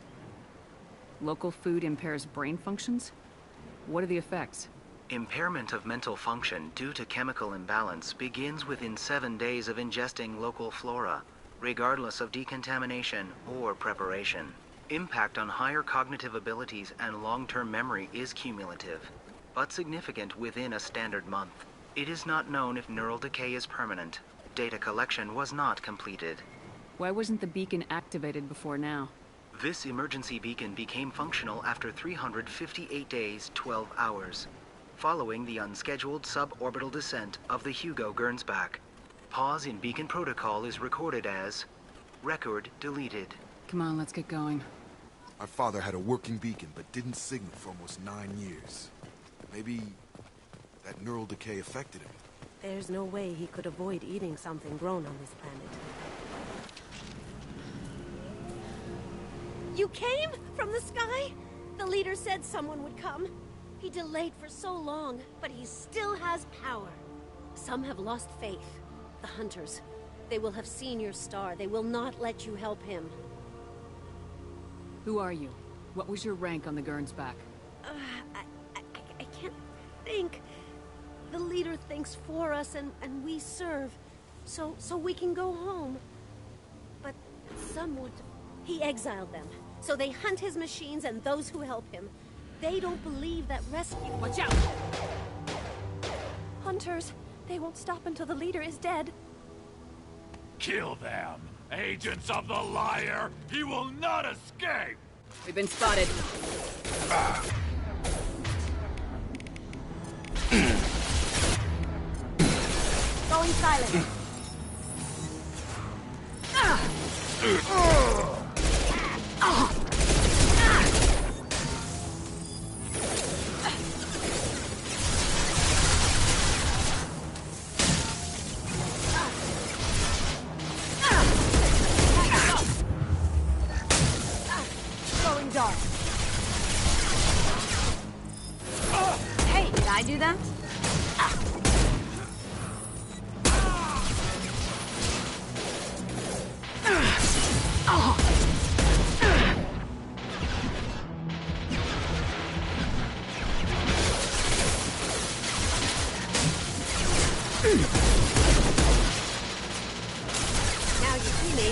Local food impairs brain functions? What are the effects? Impairment of mental function due to chemical imbalance begins within 7 days of ingesting local flora, regardless of decontamination or preparation. Impact on higher cognitive abilities and long-term memory is cumulative, but significant within a standard month. It is not known if neural decay is permanent. Data collection was not completed. Why wasn't the beacon activated before now? This emergency beacon became functional after 358 days, 12 hours, following the unscheduled suborbital descent of the Hugo Gernsback. Pause in beacon protocol is recorded as record deleted. Come on, let's get going. My father had a working beacon, but didn't signal for almost 9 years. Maybe that neural decay affected him. There's no way he could avoid eating something grown on this planet. You came? From the sky? The leader said someone would come. He delayed for so long, but he still has power. Some have lost faith. The Hunters. They will have seen your star. They will not let you help him. Who are you? What was your rank on the Gernsback? I can't think. The leader thinks for us, and we serve. So we can go home. But some would... He exiled them. So they hunt his machines and those who help him. They don't believe that rescue... Watch out! Hunters. They won't stop until the leader is dead. Kill them! Agents of the liar! He will not escape! We've been spotted. Going silent. Going dark. Hey, did I do that? Now you see me.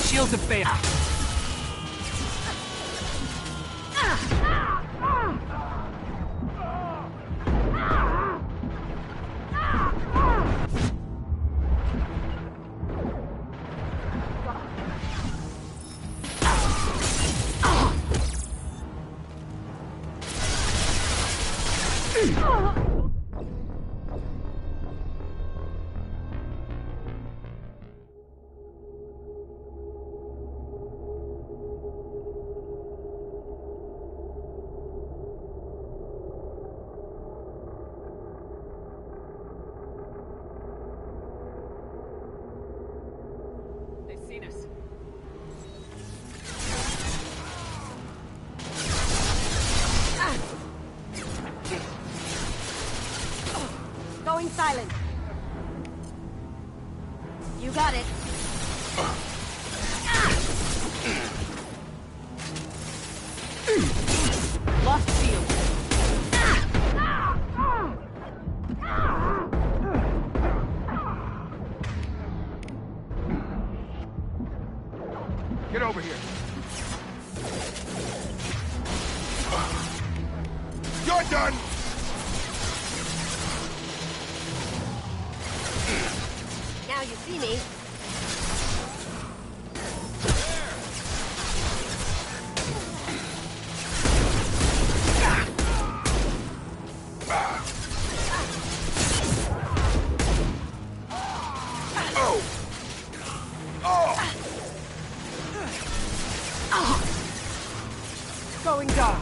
Shields have failed. They've seen us. Going silent. You got it. Lost shield. Get over here. You're done! Now you see me. Going dark.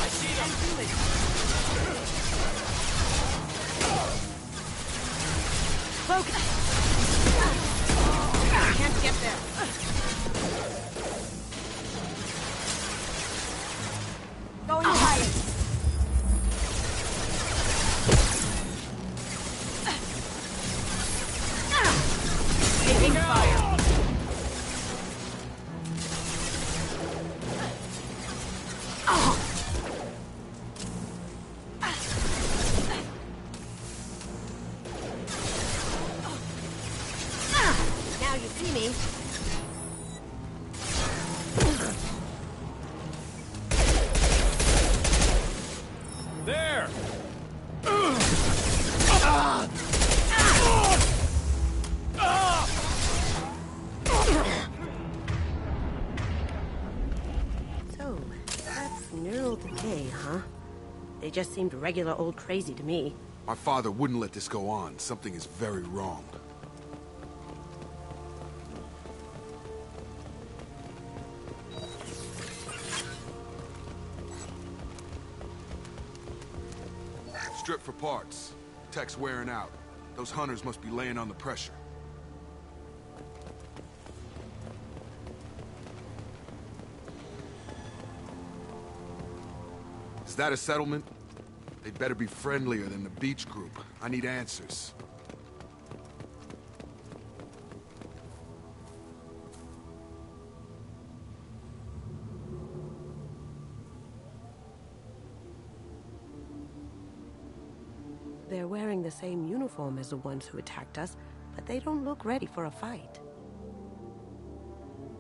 I see them. Focus. There! So, that's neural decay, huh? They just seemed regular old crazy to me. My father wouldn't let this go on. Something is very wrong. Strip for parts. Tech's wearing out. Those hunters must be laying on the pressure. Is that a settlement? They'd better be friendlier than the beach group. I need answers. They're wearing the same uniform as the ones who attacked us, but they don't look ready for a fight.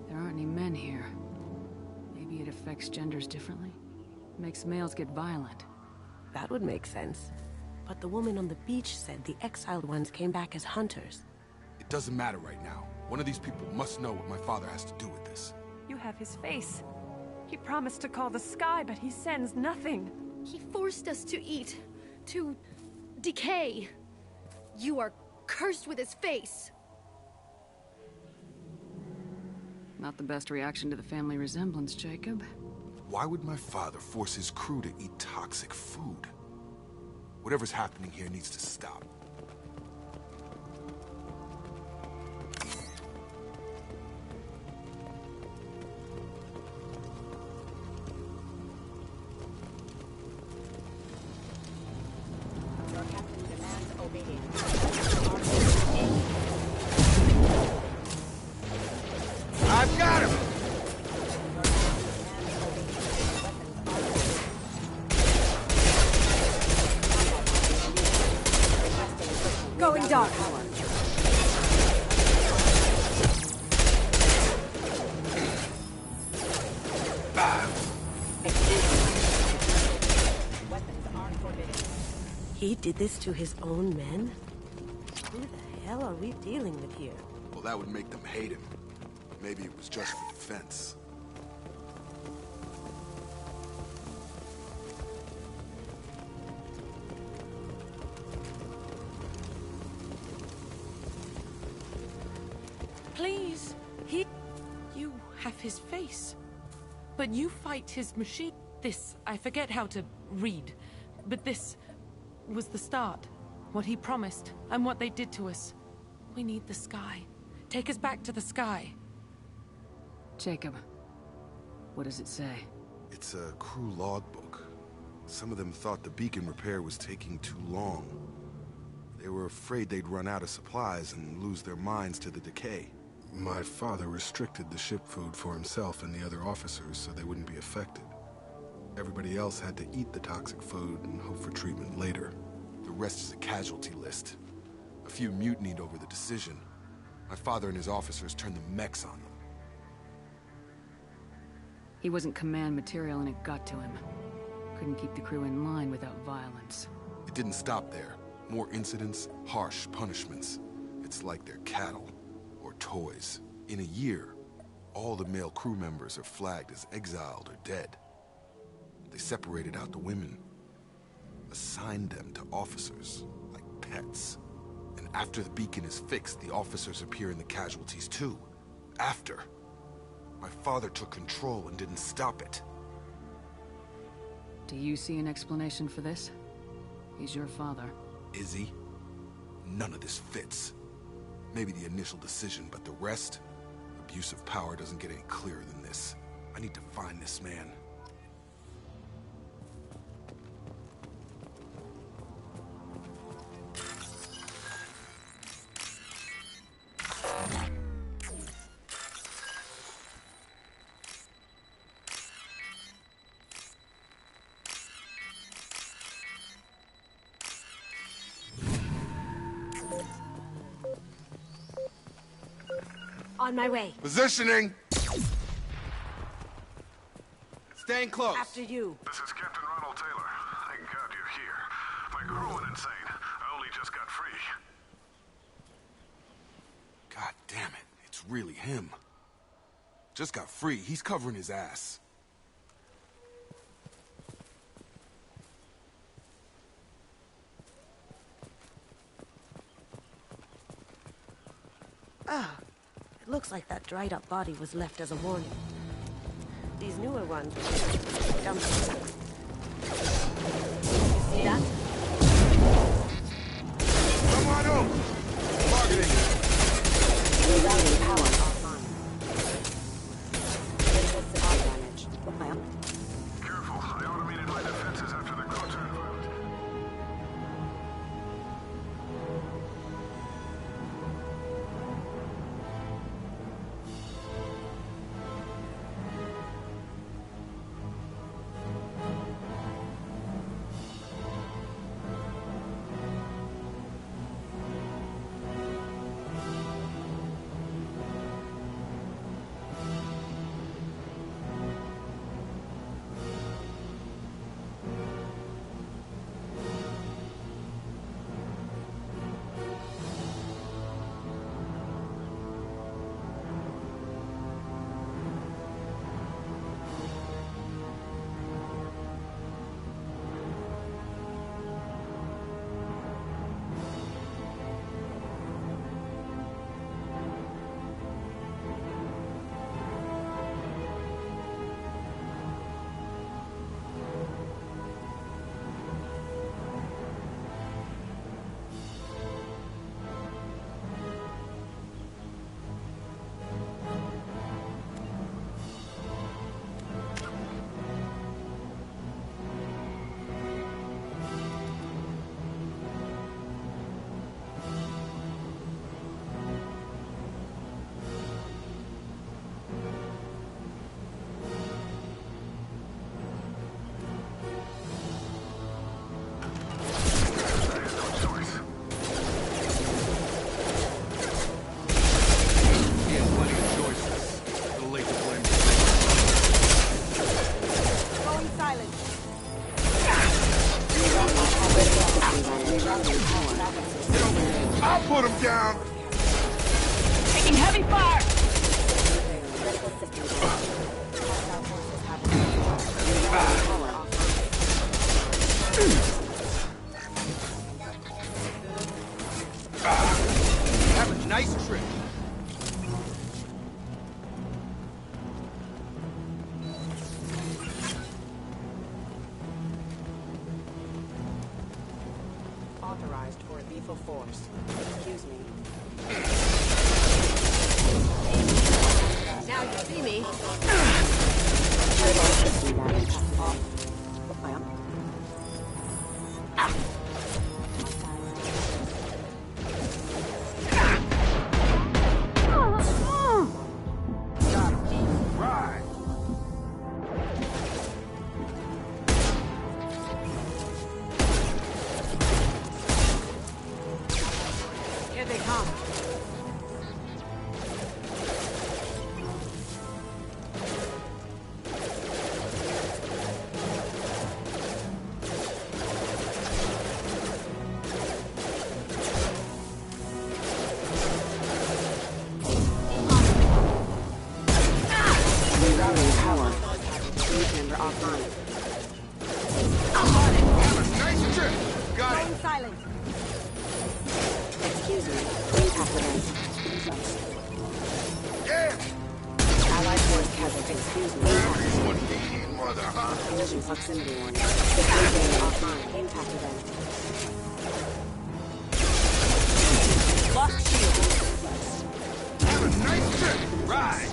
There aren't any men here. Maybe it affects genders differently? Makes males get violent. That would make sense. But the woman on the beach said the exiled ones came back as hunters. It doesn't matter right now. One of these people must know what my father has to do with this. You have his face. He promised to call the sky, but he sends nothing. He forced us to eat, to decay. You are cursed with his face. Not the best reaction to the family resemblance, Jacob. Why would my father force his crew to eat toxic food? Whatever's happening here needs to stop. Your captain demands obedience. I've got him! Going dark. He did this to his own men? Who the hell are we dealing with here? Well, that would make them hate him. Maybe it was just for defense. Please, you have his face. But you fight his machine. This, I forget how to read. But this was the start. What he promised, and what they did to us. We need the sky. Take us back to the sky. Jacob, what does it say? It's a crew logbook. Some of them thought the beacon repair was taking too long. They were afraid they'd run out of supplies and lose their minds to the decay. My father restricted the ship food for himself and the other officers so they wouldn't be affected. Everybody else had to eat the toxic food and hope for treatment later. The rest is a casualty list. A few mutinied over the decision. My father and his officers turned the mechs on them. He wasn't command material and it got to him. Couldn't keep the crew in line without violence. It didn't stop there. More incidents, harsh punishments. It's like they're cattle. Or toys. In a year, all the male crew members are flagged as exiled or dead. They separated out the women. Assigned them to officers, like pets. And after the beacon is fixed, the officers appear in the casualties too. After. My father took control and didn't stop it. Do you see an explanation for this? He's your father. Is he? None of this fits. Maybe the initial decision, but the rest? Abuse of power doesn't get any clearer than this. I need to find this man. On my way. Positioning! Staying close. After you. This is Captain Ronald Taylor. Thank God you're here. My crew went insane. I only just got free. God damn it. It's really him. Just got free. He's covering his ass. Ah, it looks like that dried up body was left as a warning. These newer ones were dumped. See that? Come on over! Targeting! Rerouting power offline. Critical supply damage. Careful, I automated my defenses after the Croton vote. I'll put him down! Taking heavy fire! Have a nice trip. Authorized for lethal force. Excuse me. Now you see me. Right. Here they come. Rerouting power. Fuse member offline. Have a nice trip. Got it. Going silent. Excuse me. Impact event. Yeah. Allied force casualty. Excuse me. Collision proximity warning. Fuse member offline. Impact event. Lost shield. Have a nice trip. Right.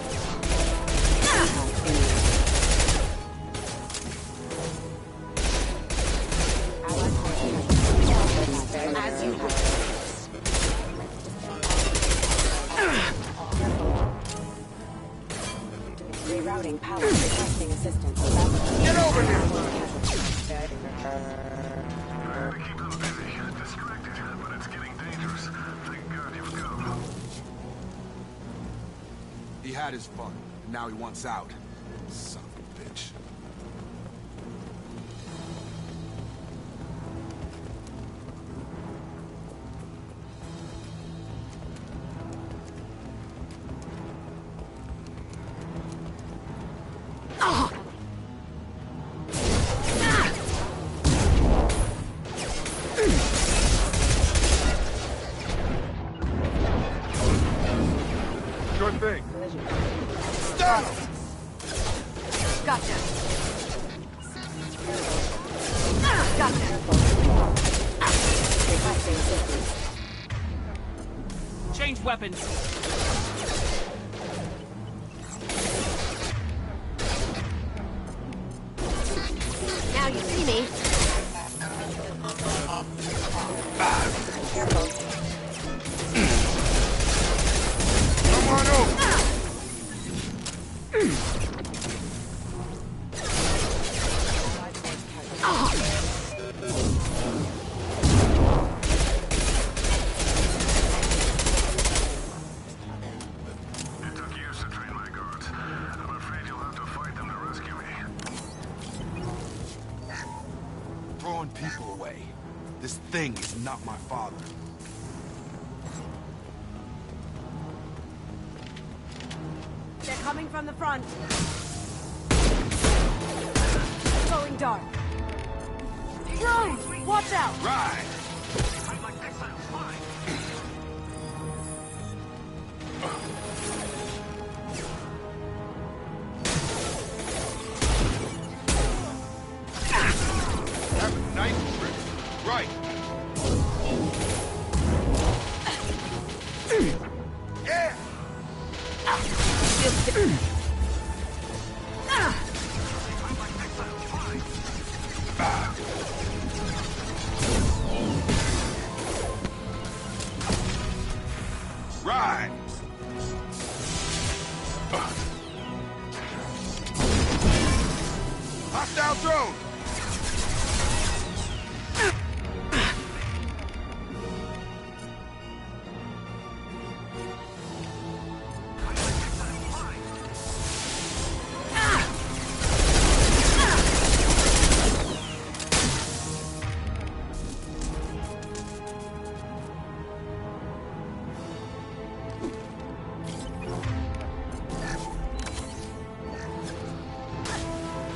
As you have. Rerouting power. Requesting assistance. Get over here. To keep them busy, distracted, but it's getting dangerous. Thank God you've come. He had his fun, and now he wants out. Son of a bitch. Sure thing. Stop! Gotcha. Gotcha. Change weapons. Now you see me. Careful. Come on over. It took years to train my guards. I'm afraid you'll have to fight them to rescue me. Throwing people away. This thing is not my father. They're coming from the front. Going dark. Drones! Watch out! Right! Have a nice trip. Right. Yeah! Right. Hostile drone.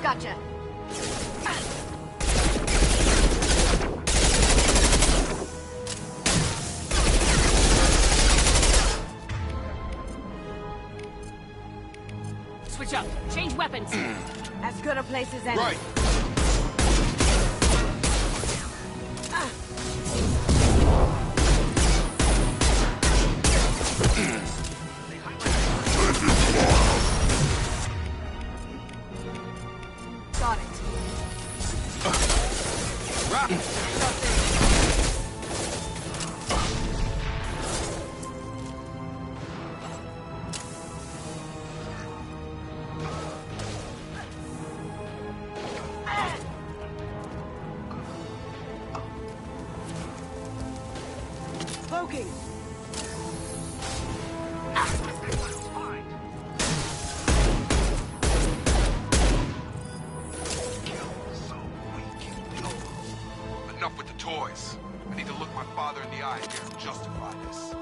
Gotcha. Switch up. Change weapons. As good a place as any. Right. Got it. Poking. Enough with the toys. I need to look my father in the eye here and justify this.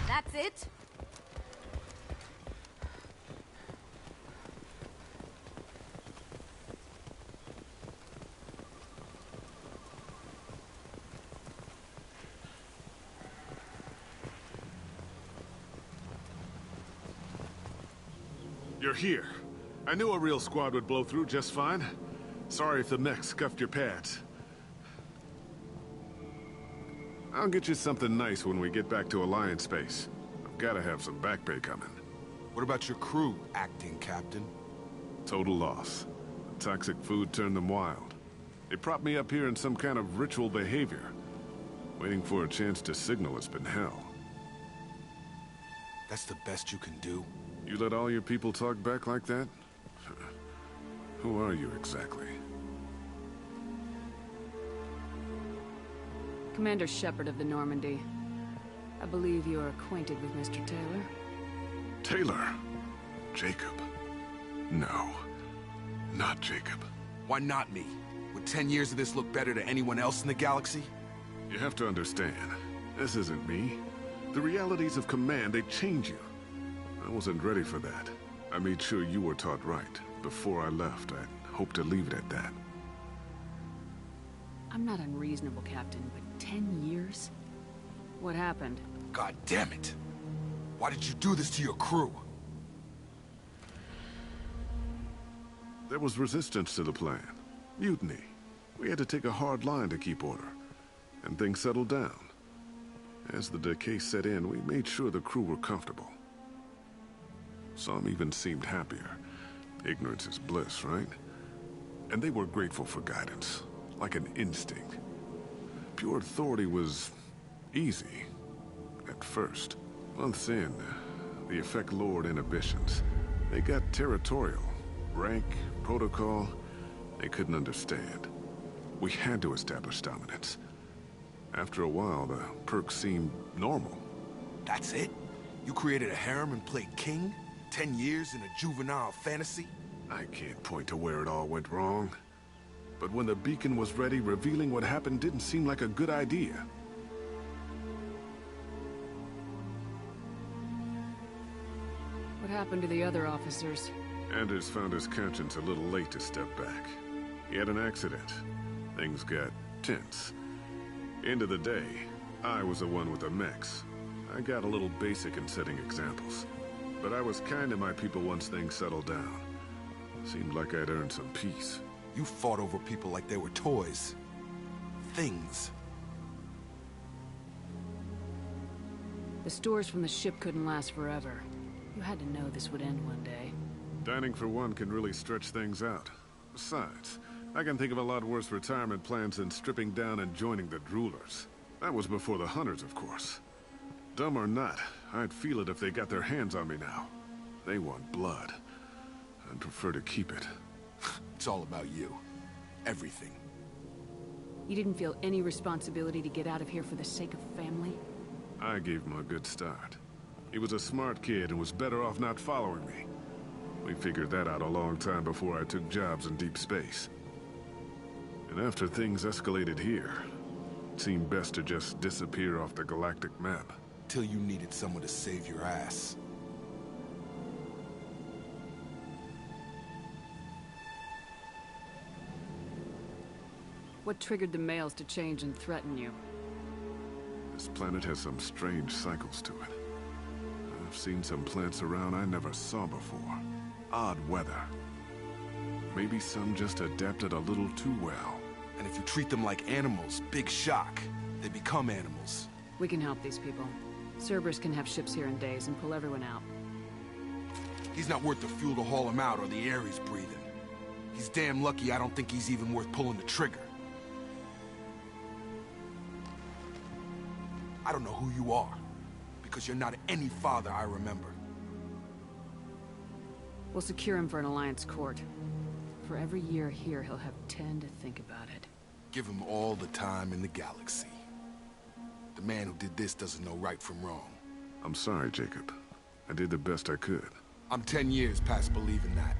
That's it? You're here. I knew a real squad would blow through just fine. Sorry if the mechs scuffed your pads. I'll get you something nice when we get back to Alliance base. I've gotta have some back pay coming. What about your crew, acting captain? Total loss. The toxic food turned them wild. They propped me up here in some kind of ritual behavior. Waiting for a chance to signal it's been hell. That's the best you can do? You let all your people talk back like that? Who are you exactly? Commander Shepard of the Normandy. I believe you are acquainted with Mr. Taylor. Taylor? Jacob? No. Not Jacob. Why not me? Would 10 years of this look better to anyone else in the galaxy? You have to understand, this isn't me. The realities of command, they change you. I wasn't ready for that. I made sure you were taught right. Before I left, I hoped to leave it at that. I'm not unreasonable, Captain, but 10 years? What happened? God damn it! Why did you do this to your crew? There was resistance to the plan. Mutiny. We had to take a hard line to keep order. And things settled down. As the decay set in, we made sure the crew were comfortable. Some even seemed happier. Ignorance is bliss, right? And they were grateful for guidance, like an instinct. Pure authority was easy, at first. Months in, the effect lowered inhibitions. They got territorial. Rank, protocol, they couldn't understand. We had to establish dominance. After a while, the perks seemed normal. That's it? You created a harem and played king? 10 years in a juvenile fantasy? I can't point to where it all went wrong. But when the beacon was ready, revealing what happened didn't seem like a good idea. What happened to the other officers? Anders found his conscience a little late to step back. He had an accident. Things got tense. End of the day, I was the one with the mechs. I got a little basic in setting examples. But I was kind to my people once things settled down. Seemed like I'd earned some peace. You fought over people like they were toys. Things. The stores from the ship couldn't last forever. You had to know this would end one day. Dining for one can really stretch things out. Besides, I can think of a lot worse retirement plans than stripping down and joining the Droolers. That was before the Hunters, of course. Dumb or not, I'd feel it if they got their hands on me now. They want blood. I'd prefer to keep it. It's all about you. Everything. You didn't feel any responsibility to get out of here for the sake of family? I gave him a good start. He was a smart kid and was better off not following me. We figured that out a long time before I took jobs in deep space. And after things escalated here, it seemed best to just disappear off the galactic map. Till you needed someone to save your ass. What triggered the males to change and threaten you? This planet has some strange cycles to it. I've seen some plants around I never saw before. Odd weather. Maybe some just adapted a little too well. And if you treat them like animals, big shock. They become animals. We can help these people. Cerberus can have ships here in days and pull everyone out. He's not worth the fuel to haul him out or the air he's breathing. He's damn lucky I don't think he's even worth pulling the trigger. I don't know who you are, because you're not any father I remember. We'll secure him for an Alliance court. For every year here, he'll have 10 to think about it. Give him all the time in the galaxy. The man who did this doesn't know right from wrong. I'm sorry, Jacob. I did the best I could. I'm 10 years past believing that.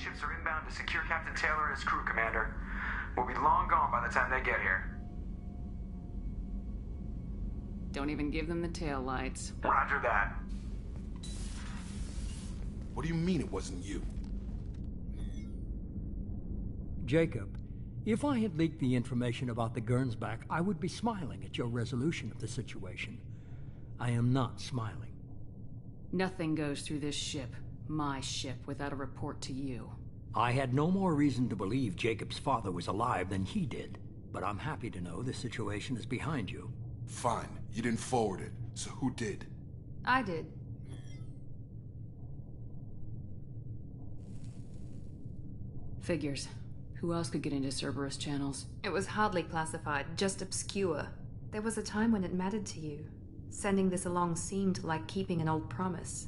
Ships are inbound to secure Captain Taylor and his crew, Commander. We'll be long gone by the time they get here. Don't even give them the tail lights. Roger that. What do you mean it wasn't you? Jacob, If I had leaked the information about the Gernsback, I would be smiling at your resolution of the situation. I am not smiling. Nothing goes through this ship, my ship, without a report to you. I had no more reason to believe Jacob's father was alive than he did, but I'm happy to know the situation is behind you. Fine. You didn't forward it, so who did? I did. Figures. Who else could get into Cerberus channels? It was hardly classified, just obscure. There was a time when it mattered to you. Sending this along seemed like keeping an old promise.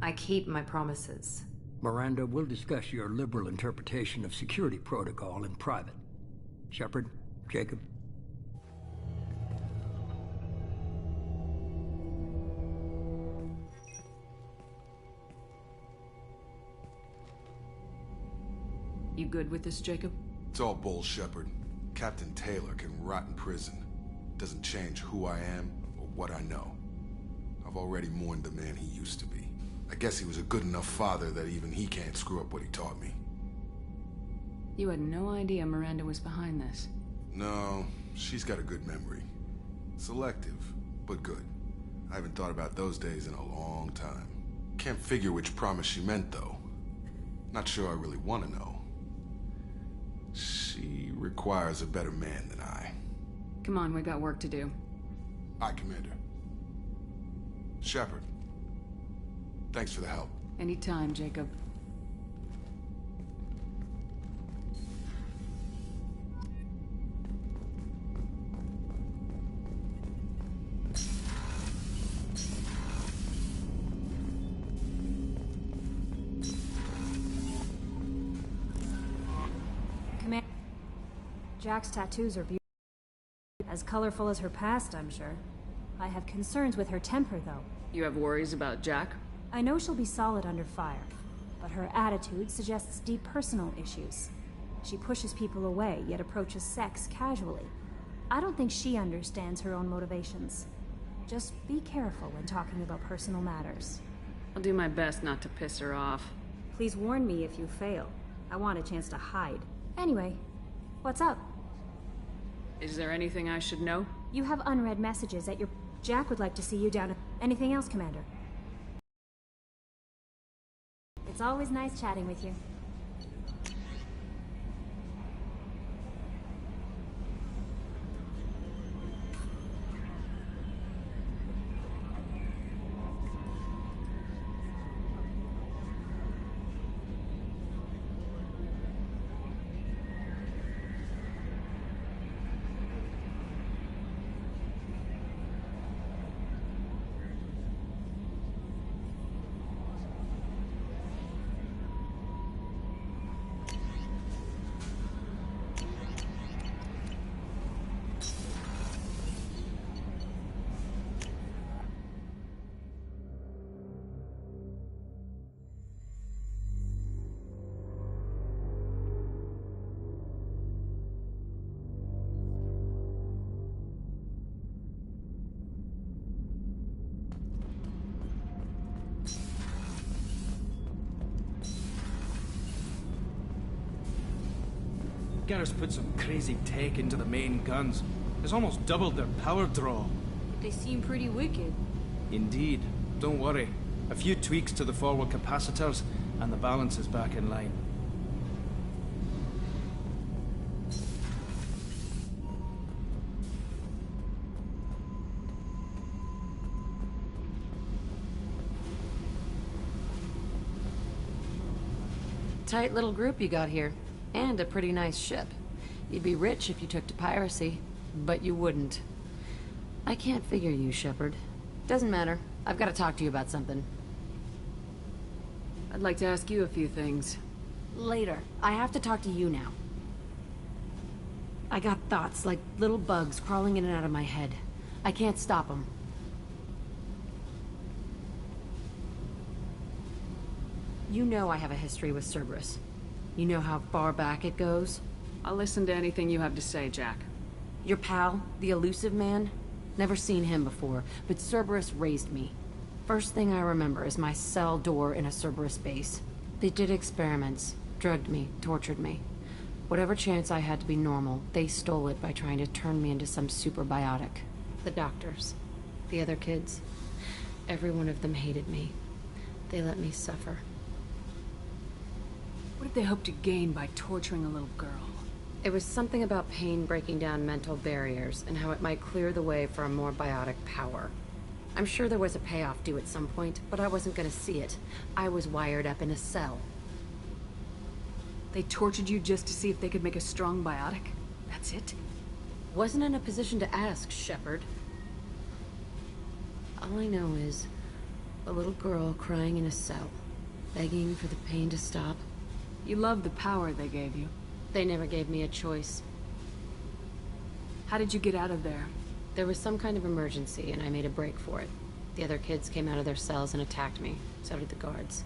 I keep my promises. Miranda, we'll discuss your liberal interpretation of security protocol in private. Shepard, Jacob. You good with this, Jacob? It's all bull, Shepard. Captain Taylor can rot in prison. Doesn't change who I am or what I know. I've already mourned the man he used to be. I guess he was a good enough father that even he can't screw up what he taught me. You had no idea Miranda was behind this. No, she's got a good memory. Selective, but good. I haven't thought about those days in a long time. Can't figure which promise she meant, though. Not sure I really want to know. She requires a better man than I. Come on, we got work to do. Aye, Commander. Shepard. Thanks for the help. Anytime, Jacob. Jack's tattoos are beautiful. As colorful as her past, I'm sure. I have concerns with her temper, though. You have worries about Jack? I know she'll be solid under fire, but her attitude suggests deep personal issues. She pushes people away, yet approaches sex casually. I don't think she understands her own motivations. Just be careful when talking about personal matters. I'll do my best not to piss her off. Please warn me if you fail. I want a chance to hide. Anyway, what's up? Is there anything I should know? You have unread messages at your... Jack would like to see you down at... Anything else, Commander? It's always nice chatting with you. Garrus put some crazy tech into the main guns. It's almost doubled their power draw. They seem pretty wicked. Indeed. Don't worry. A few tweaks to the forward capacitors, and the balance is back in line. Tight little group you got here. And a pretty nice ship. You'd be rich if you took to piracy, but you wouldn't. I can't figure you, Shepard. Doesn't matter. I've got to talk to you about something. I'd like to ask you a few things. Later. I have to talk to you now. I got thoughts like little bugs crawling in and out of my head. I can't stop them. You know I have a history with Cerberus. You know how far back it goes? I'll listen to anything you have to say, Jack. Your pal, the elusive man? Never seen him before, but Cerberus raised me. First thing I remember is my cell door in a Cerberus base. They did experiments, drugged me, tortured me. Whatever chance I had to be normal, they stole it by trying to turn me into some super biotic. The doctors, the other kids, every one of them hated me. They let me suffer. What did they hope to gain by torturing a little girl? It was something about pain breaking down mental barriers and how it might clear the way for a more biotic power. I'm sure there was a payoff due at some point, but I wasn't gonna see it. I was wired up in a cell. They tortured you just to see if they could make a strong biotic? That's it? Wasn't in a position to ask, Shepard. All I know is a little girl crying in a cell, begging for the pain to stop. You loved the power they gave you. They never gave me a choice. How did you get out of there? There was some kind of emergency, and I made a break for it. The other kids came out of their cells and attacked me. So did the guards.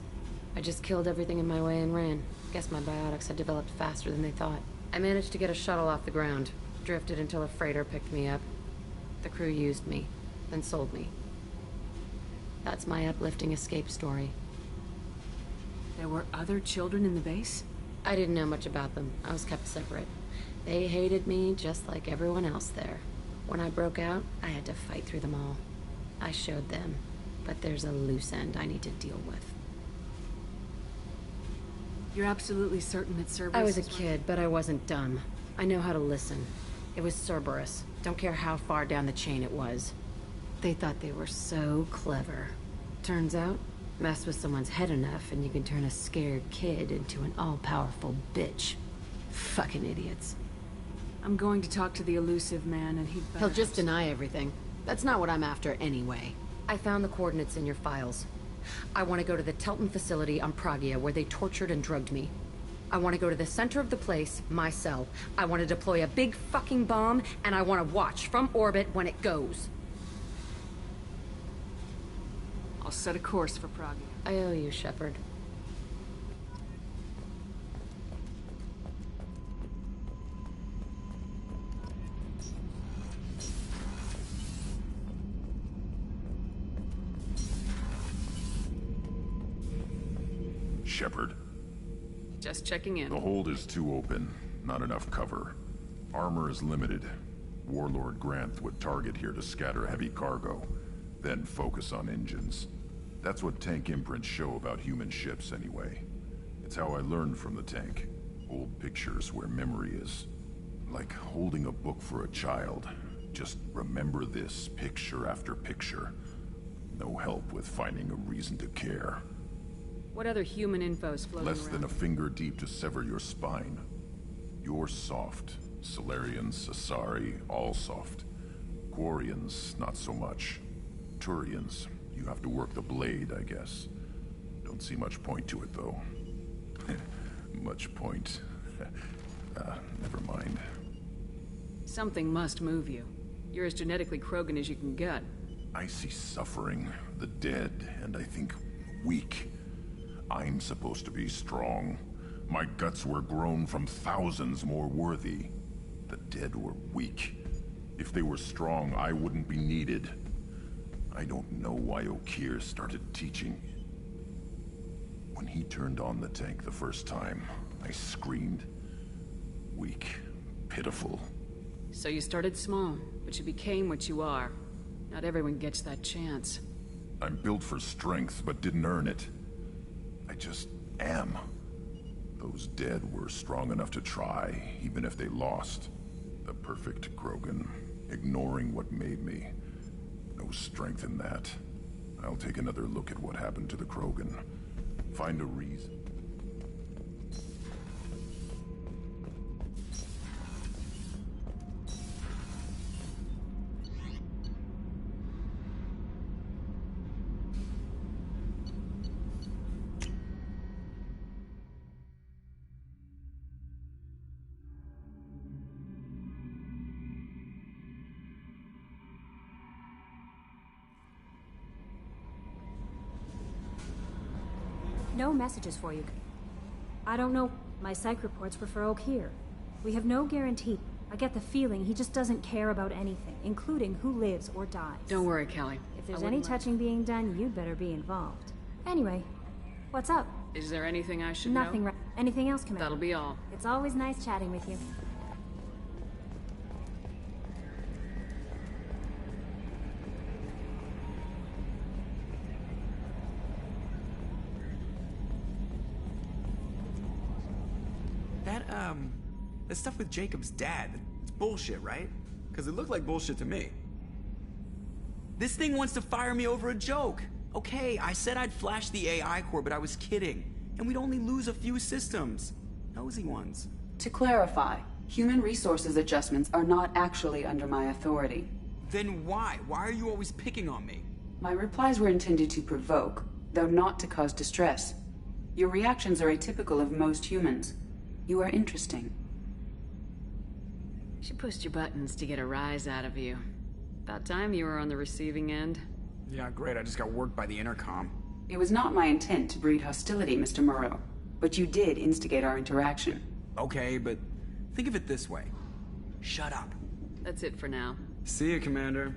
I just killed everything in my way and ran. Guess my biotics had developed faster than they thought. I managed to get a shuttle off the ground. Drifted until a freighter picked me up. The crew used me, then sold me. That's my uplifting escape story. There were other children in the base? I didn't know much about them. I was kept separate. They hated me just like everyone else there. When I broke out, I had to fight through them all. I showed them, but there's a loose end I need to deal with. You're absolutely certain that Cerberus... I was a kid, but I wasn't dumb. I know how to listen. It was Cerberus. Don't care how far down the chain it was. They thought they were so clever. Turns out, mess with someone's head enough and you can turn a scared kid into an all-powerful bitch. Fucking idiots. I'm going to talk to the elusive man and He'll just deny everything. That's not what I'm after anyway. I found the coordinates in your files. I want to go to the Telton facility on Pragia where they tortured and drugged me. I want to go to the center of the place, my cell. I want to deploy a big fucking bomb, and I want to watch from orbit when it goes. I'll set a course for Pragia. I owe you, Shepard. Shepard. Just checking in. The hold is too open. Not enough cover. Armor is limited. Warlord Granth would target here to scatter heavy cargo, then focus on engines. That's what tank imprints show about human ships anyway. It's how I learned from the tank. Old pictures where memory is. Like holding a book for a child. Just remember this picture after picture. No help with finding a reason to care. What other human info's floating Less around? than a finger deep to sever your spine. You're soft. Salarians, Asari, all soft. Quarians, not so much. Turians, you have to work the blade, I guess. Don't see much point to it, though. Much point. Never mind. Something must move you. You're as genetically Krogan as you can get. I see suffering, the dead, and I think weak. I'm supposed to be strong. My guts were grown from thousands more worthy. The dead were weak. If they were strong, I wouldn't be needed. I don't know why Okeer started teaching. When he turned on the tank the first time, I screamed. Weak, pitiful. So you started small, but you became what you are. Not everyone gets that chance. I'm built for strength, but didn't earn it. I just am. Those dead were strong enough to try, even if they lost. The perfect Krogan, ignoring what made me. No strength in that. I'll take another look at what happened to the Krogan. Find a reason. No messages for you. I don't know. My psych reports were for Okeer. We have no guarantee. I get the feeling he just doesn't care about anything, including who lives or dies. Don't worry, Callie. If there's any touching being done, you'd better be involved. Anyway, what's up? Is there anything I should know? Nothing. Anything else, Commander? That'll be all. It's always nice chatting with you. That stuff with Jacob's dad, it's bullshit, right? Because it looked like bullshit to me. This thing wants to fire me over a joke. Okay, I said I'd flash the AI core, but I was kidding. And we'd only lose a few systems. Nosy ones. To clarify, human resources adjustments are not actually under my authority. Then why? Why are you always picking on me? My replies were intended to provoke, though not to cause distress. Your reactions are atypical of most humans. You are interesting. She pushed your buttons to get a rise out of you. About time you were on the receiving end. Yeah, great. I just got worked by the intercom. It was not my intent to breed hostility, Mr. Moreau, but you did instigate our interaction. Okay, but think of it this way. Shut up. That's it for now. See you, Commander.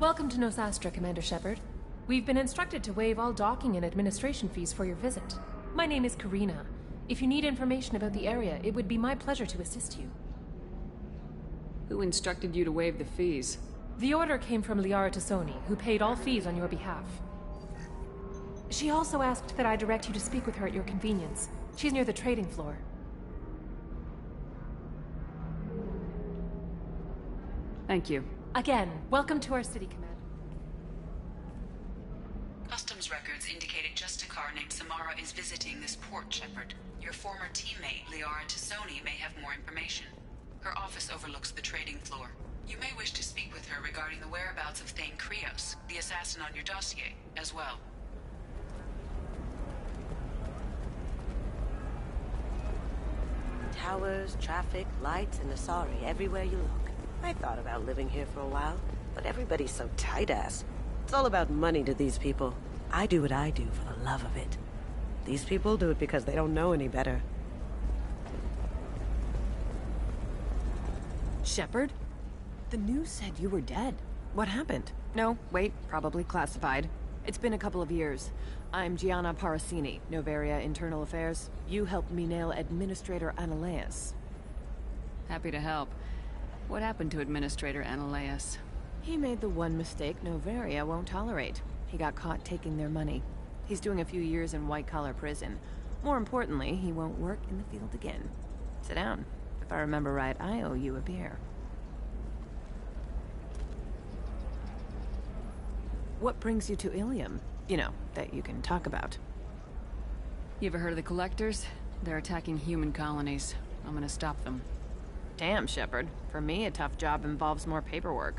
Welcome to Nosastra, Commander Shepard. We've been instructed to waive all docking and administration fees for your visit. My name is Karina. If you need information about the area, it would be my pleasure to assist you. Who instructed you to waive the fees? The order came from Liara Tassoni, who paid all fees on your behalf. She also asked that I direct you to speak with her at your convenience. She's near the trading floor. Thank you. Again, welcome to our city, Commander. Customs records indicated just a car named Samara is visiting this port, Shepard. Your former teammate, Liara Tassoni, may have more information. Her office overlooks the trading floor. You may wish to speak with her regarding the whereabouts of Thane Krios, the assassin on your dossier, as well. Towers, traffic, lights, and Asari everywhere you look. I thought about living here for a while, but everybody's so tight-ass. It's all about money to these people. I do what I do for the love of it. These people do it because they don't know any better. Shepard? The news said you were dead. What happened? No, wait, probably classified. It's been a couple of years. I'm Gianna Parasini, Noveria Internal Affairs. You helped me nail Administrator Analeas. Happy to help. What happened to Administrator Analeas? He made the one mistake Noveria won't tolerate. He got caught taking their money. He's doing a few years in white-collar prison. More importantly, he won't work in the field again. Sit down. If I remember right, I owe you a beer. What brings you to Ilium? You know, that you can talk about. You ever heard of the Collectors? They're attacking human colonies. I'm gonna stop them. Damn, Shepard. For me, a tough job involves more paperwork.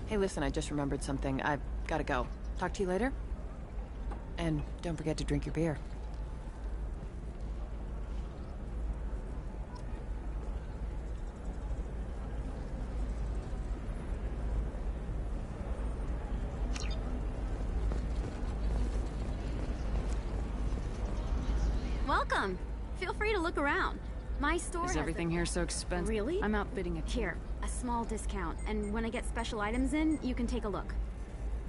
Hey, listen, I just remembered something. I've gotta go. Talk to you later? And don't forget to drink your beer. Welcome. Feel free to look around. My store Is has everything here so expensive? Really? I'm outfitting a team. Here, a small discount, and when I get special items in, you can take a look.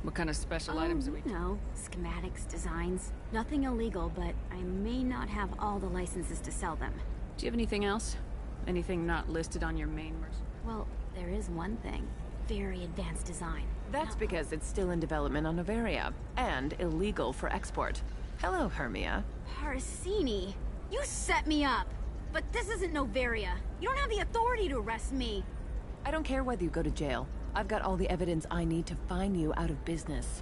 What kind of special items are we... No, schematics, designs. Nothing illegal, but I may not have all the licenses to sell them. Do you have anything else? Anything not listed on your main merch? Well, there is one thing. Very advanced design. That's because it's still in development on Noveria, and illegal for export. Hello, Hermia. Parasini, you set me up! But this isn't Noveria. You don't have the authority to arrest me. I don't care whether you go to jail. I've got all the evidence I need to fine you out of business.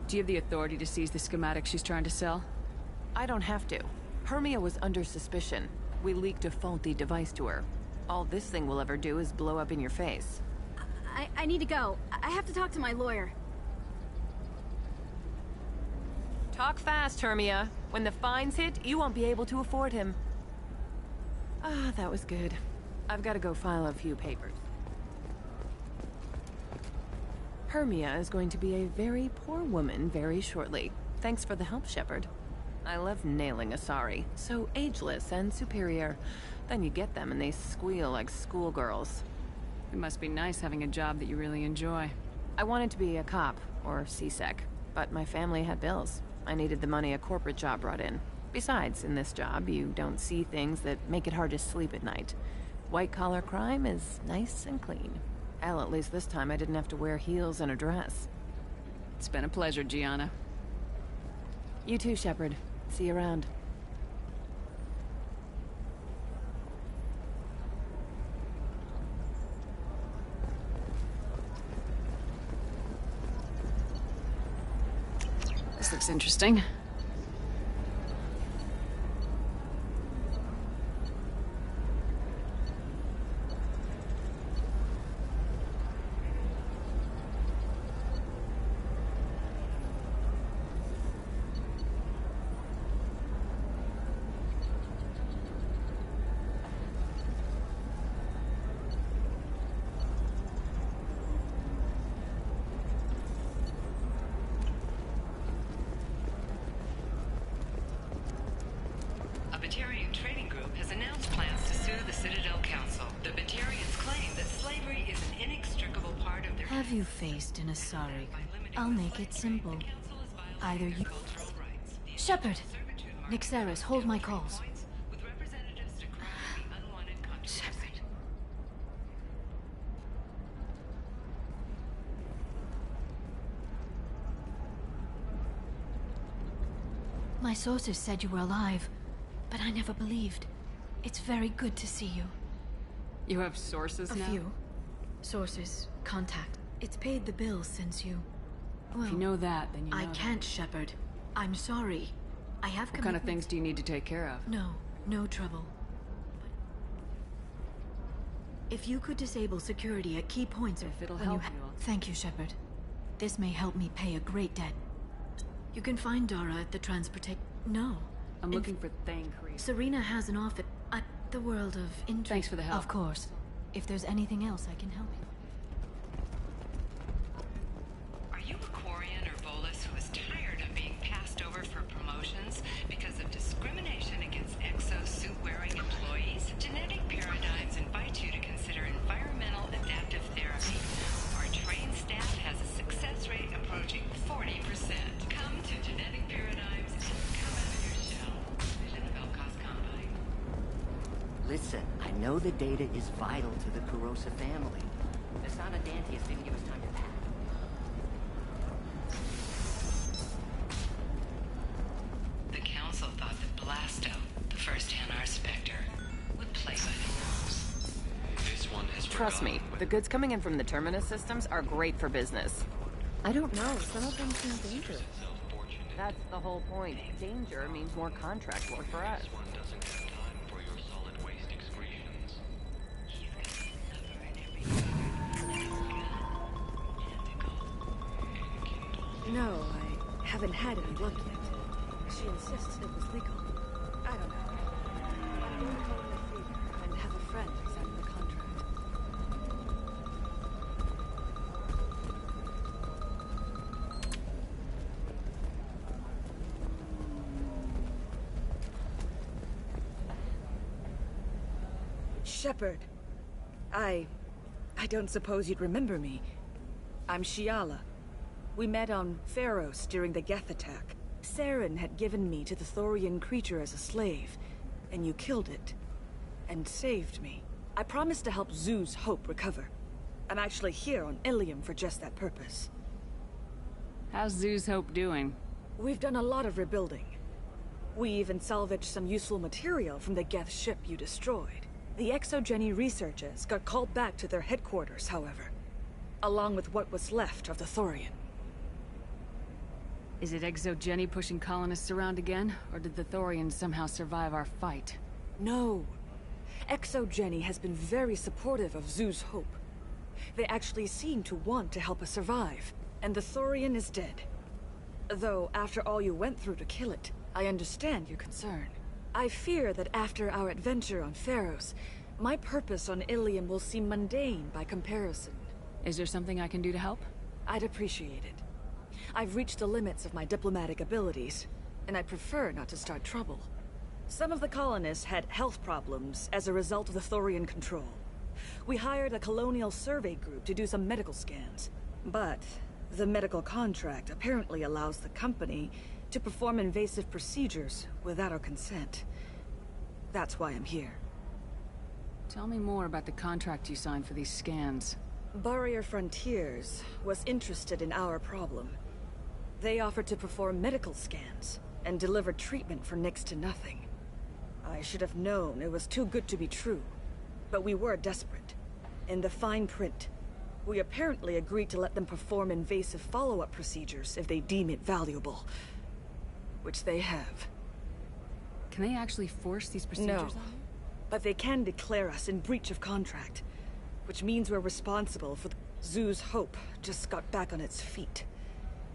Do you have the authority to seize the schematic she's trying to sell? I don't have to. Hermia was under suspicion. We leaked a faulty device to her. All this thing will ever do is blow up in your face. I need to go. I have to talk to my lawyer. Talk fast, Hermia. When the fines hit, you won't be able to afford him. Ah, that was good. I've got to go file a few papers. Hermia is going to be a very poor woman very shortly. Thanks for the help, Shepard. I love nailing Asari. So ageless and superior. Then you get them and they squeal like schoolgirls. It must be nice having a job that you really enjoy. I wanted to be a cop, or CSEC, but my family had bills. I needed the money a corporate job brought in. Besides, in this job, you don't see things that make it hard to sleep at night. White-collar crime is nice and clean. Hell, at least this time I didn't have to wear heels and a dress. It's been a pleasure, Gianna. You too, Shepard. See you around. This looks interesting. have you faced an Asari? I'll make it simple. Either you... Shepard! Nixeris, hold my calls. Shepard. My sources said you were alive, but I never believed. It's very good to see you. You have sources now? A few. Sources, contact. It's paid the bills since you... Well, if you know that, then you know I can't, Shepard. I'm sorry. I have What kind of things do you need to take care of? No trouble. If you could disable security at key points... If it'll help you... Thank you, Shepard. This may help me pay a great debt. You can find Dara at the transportation... No. I'm looking for Thancred. Serena has an office at the World of Interest. Thanks for the help. Of course. If there's anything else I can help you. Are you a Quarian or Volus who is tired of being passed over for promotions because of discrimination against exosuit-wearing employees? Genetic Paradigms invite you to consider environmental adaptive therapy. Our trained staff has a success rate approaching 40%. Come to Genetic Paradigms and come out of your shell. Vision of Elkos Combine. Listen, I know the data is vital to the Kurosa family. The Sana Dantius didn't give us time to pack. The Council thought that Blasto, the first Hanar Spectre, would play by the rules. This one has Trust me, the goods coming in from the Terminus systems are great for business. I don't know, some of them seem dangerous. That's the whole point. Danger means more contract work for us. No, I haven't had any luck yet. She insists it was legal. I don't know. I'm going to call in a favor and have a friend sign the contract. Shepard. I don't suppose you'd remember me. I'm Shiala. We met on Pharos during the Geth attack. Saren had given me to the Thorian creature as a slave, and you killed it. And saved me. I promised to help Zoo's Hope recover. I'm actually here on Ilium for just that purpose. How's Zoo's Hope doing? We've done a lot of rebuilding. We even salvaged some useful material from the Geth ship you destroyed. The Exogeny researchers got called back to their headquarters, however, along with what was left of the Thorian. Is it Exogeny pushing colonists around again, or did the Thorians somehow survive our fight? No. Exogeny has been very supportive of Zoo's Hope. They actually seem to want to help us survive, and the Thorian is dead. Though, after all you went through to kill it, I understand your concern. I fear that after our adventure on Pharos, my purpose on Ilium will seem mundane by comparison. Is there something I can do to help? I'd appreciate it. I've reached the limits of my diplomatic abilities, and I prefer not to start trouble. Some of the colonists had health problems as a result of the Thorian control. We hired a colonial survey group to do some medical scans. But the medical contract apparently allows the company to perform invasive procedures without our consent. That's why I'm here. Tell me more about the contract you signed for these scans. Barrier Frontiers was interested in our problem. They offered to perform medical scans and deliver treatment for next to nothing. I should have known it was too good to be true, but we were desperate. In the fine print, we apparently agreed to let them perform invasive follow-up procedures if they deem it valuable. Which they have. Can they actually force these procedures on you? But they can declare us in breach of contract, which means we're responsible for Zoo's Hope just got back on its feet.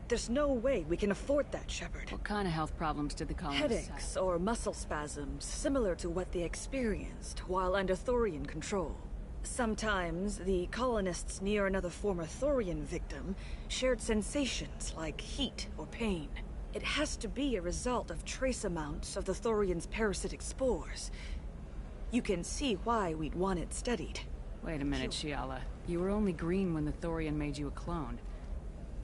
There's no way we can afford that, Shepard. What kind of health problems did the colonists Headaches or muscle spasms, similar to what they experienced while under Thorian control. Sometimes, the colonists near another former Thorian victim shared sensations like heat or pain. It has to be a result of trace amounts of the Thorian's parasitic spores. You can see why we'd want it studied. Wait a minute, Shiala. You were only green when the Thorian made you a clone.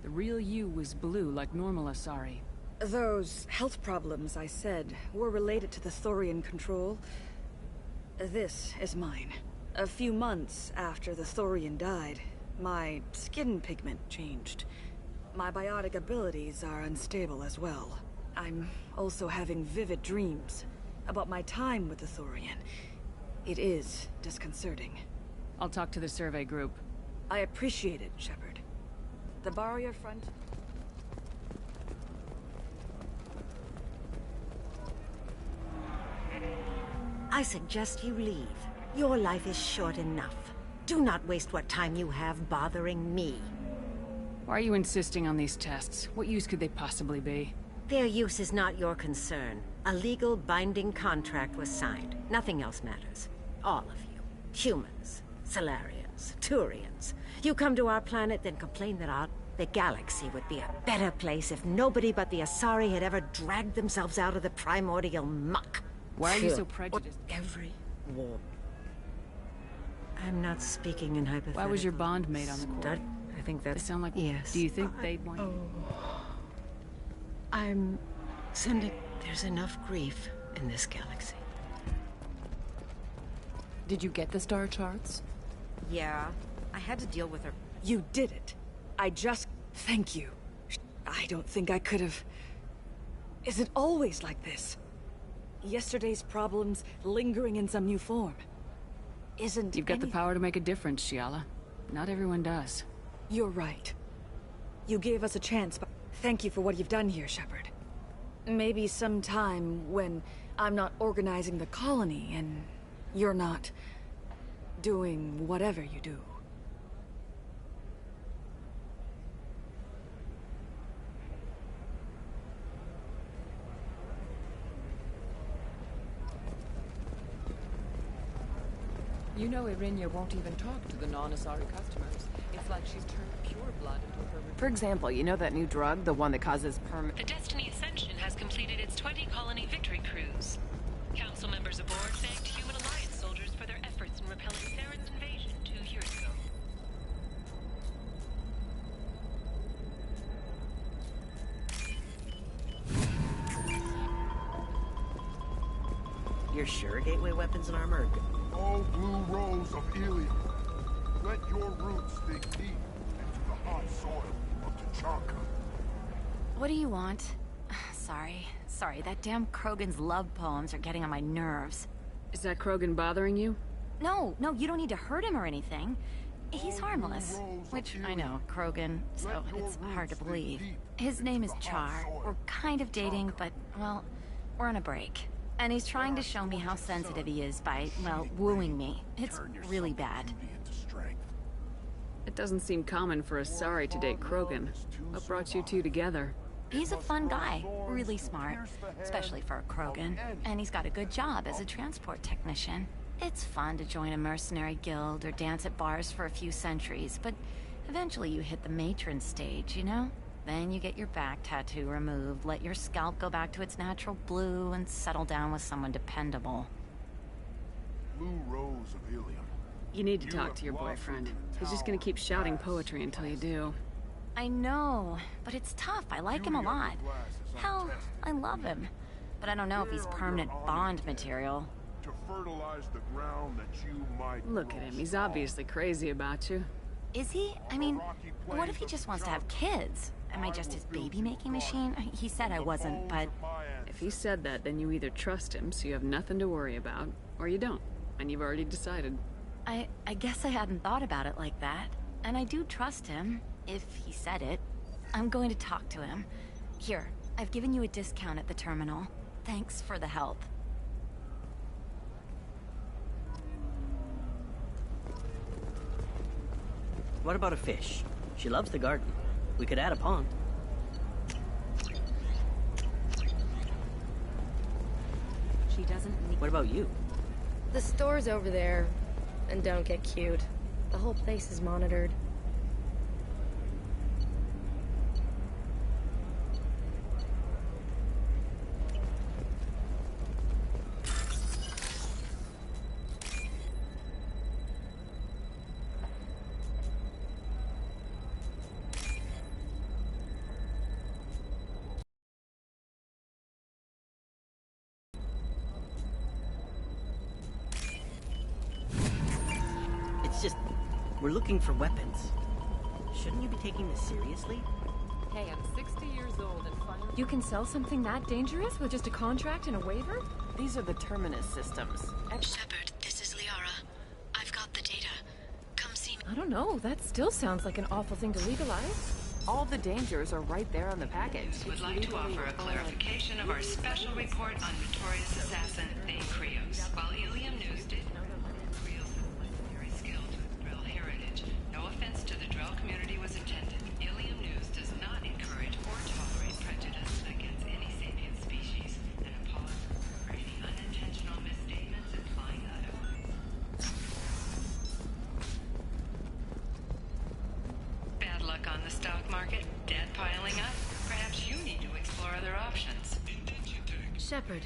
The real you was blue, like normal Asari. Those health problems I said were related to the Thorian control. This is mine. A few months after the Thorian died, my skin pigment changed. My biotic abilities are unstable as well. I'm also having vivid dreams about my time with the Thorian. It is disconcerting. I'll talk to the survey group. I appreciate it, Shepard. The barrier front... I suggest you leave. Your life is short enough. Do not waste what time you have bothering me. Why are you insisting on these tests? What use could they possibly be? Their use is not your concern. A legal binding contract was signed. Nothing else matters. All of you. Humans, Salarians, Turians. You come to our planet, then complain that the galaxy would be a better place if nobody but the Asari had ever dragged themselves out of the primordial muck. Why are you so prejudiced? Every war. I'm not speaking in hypotheticals. Why was your bond made on the court? I think that's... They sound like... Yes. Do you think they'd want... I'm sending... There's enough grief in this galaxy. Did you get the star charts? Yeah, I had to deal with her. You did it. I just... Thank you. I don't think I could have... Is it always like this? Yesterday's problems lingering in some new form. Isn't You've got the power to make a difference, Shiala. Not everyone does. You're right. You gave us a chance, but thank you for what you've done here, Shepard. Maybe sometime when I'm not organizing the colony and you're not doing whatever you do. You know Irinia won't even talk to the non-Asari customers. It's like she's turned pure blood into her... For example, you know that new drug, the one that causes The Destiny Ascension has completed its 20-colony victory cruise. Council members aboard thanked Human Alliance soldiers for their efforts in repelling Saren's invasion 2 years ago. You're sure Gateway weapons and armor are good? Oh, Blue Rose of Ilium, let your roots dig deep into the hot soil of Tuchanka. What do you want? Sorry, that damn Krogan's love poems are getting on my nerves. Is that Krogan bothering you? No, you don't need to hurt him or anything. He's harmless. Which, I know, Krogan, so it's hard to believe. His name is Char. We're kind of dating, but, well, we're on a break. And he's trying to show me how sensitive he is by, well, wooing me. It's really bad. It doesn't seem common for Asari to date Krogan. What brought you two together? He's a fun guy, really smart, especially for a Krogan. And he's got a good job as a transport technician. It's fun to join a mercenary guild or dance at bars for a few centuries, but eventually you hit the matron stage, you know? Then you get your back tattoo removed, let your scalp go back to its natural blue, and settle down with someone dependable. Blue Rose of Ilium. You need to talk to your boyfriend. He's just gonna keep shouting poetry until you do. I know, but it's tough. I like him a lot. Hell, I love him. But I don't know if he's permanent Bond material. To fertilize the ground that you might... Look at him. He's obviously crazy about you. Is he? I mean, what if he just wants to have kids? Am I just his baby-making machine? He said I wasn't, but... If he said that, then you either trust him, so you have nothing to worry about, or you don't, and you've already decided. I guess I hadn't thought about it like that. And I do trust him, if he said it. I'm going to talk to him. Here, I've given you a discount at the terminal. Thanks for the help. What about a fish? She loves the garden. We could add a pond. She doesn't need... What about you? The store's over there. And don't get cute. The whole place is monitored. We're looking for weapons. Shouldn't you be taking this seriously? Hey, I'm 60 years old and finally... You can sell something that dangerous with just a contract and a waiver? These are the Terminus systems. Shepard, this is Liara. I've got the data. Come see me. I don't know, that still sounds like an awful thing to legalize. All the dangers are right there on the package. Would like to offer a clarification of our special report on notorious assassin Thane Krios. While Ilium News did Krios has legendary skill to its Drell heritage, no offense to the Drell community was intended. Ilium News does not encourage or tolerate prejudice against any sapient species and apologizes for any unintentional misstatements implying otherwise. Bad luck on the stock market, debt piling up. Perhaps you need to explore other options. Shepard,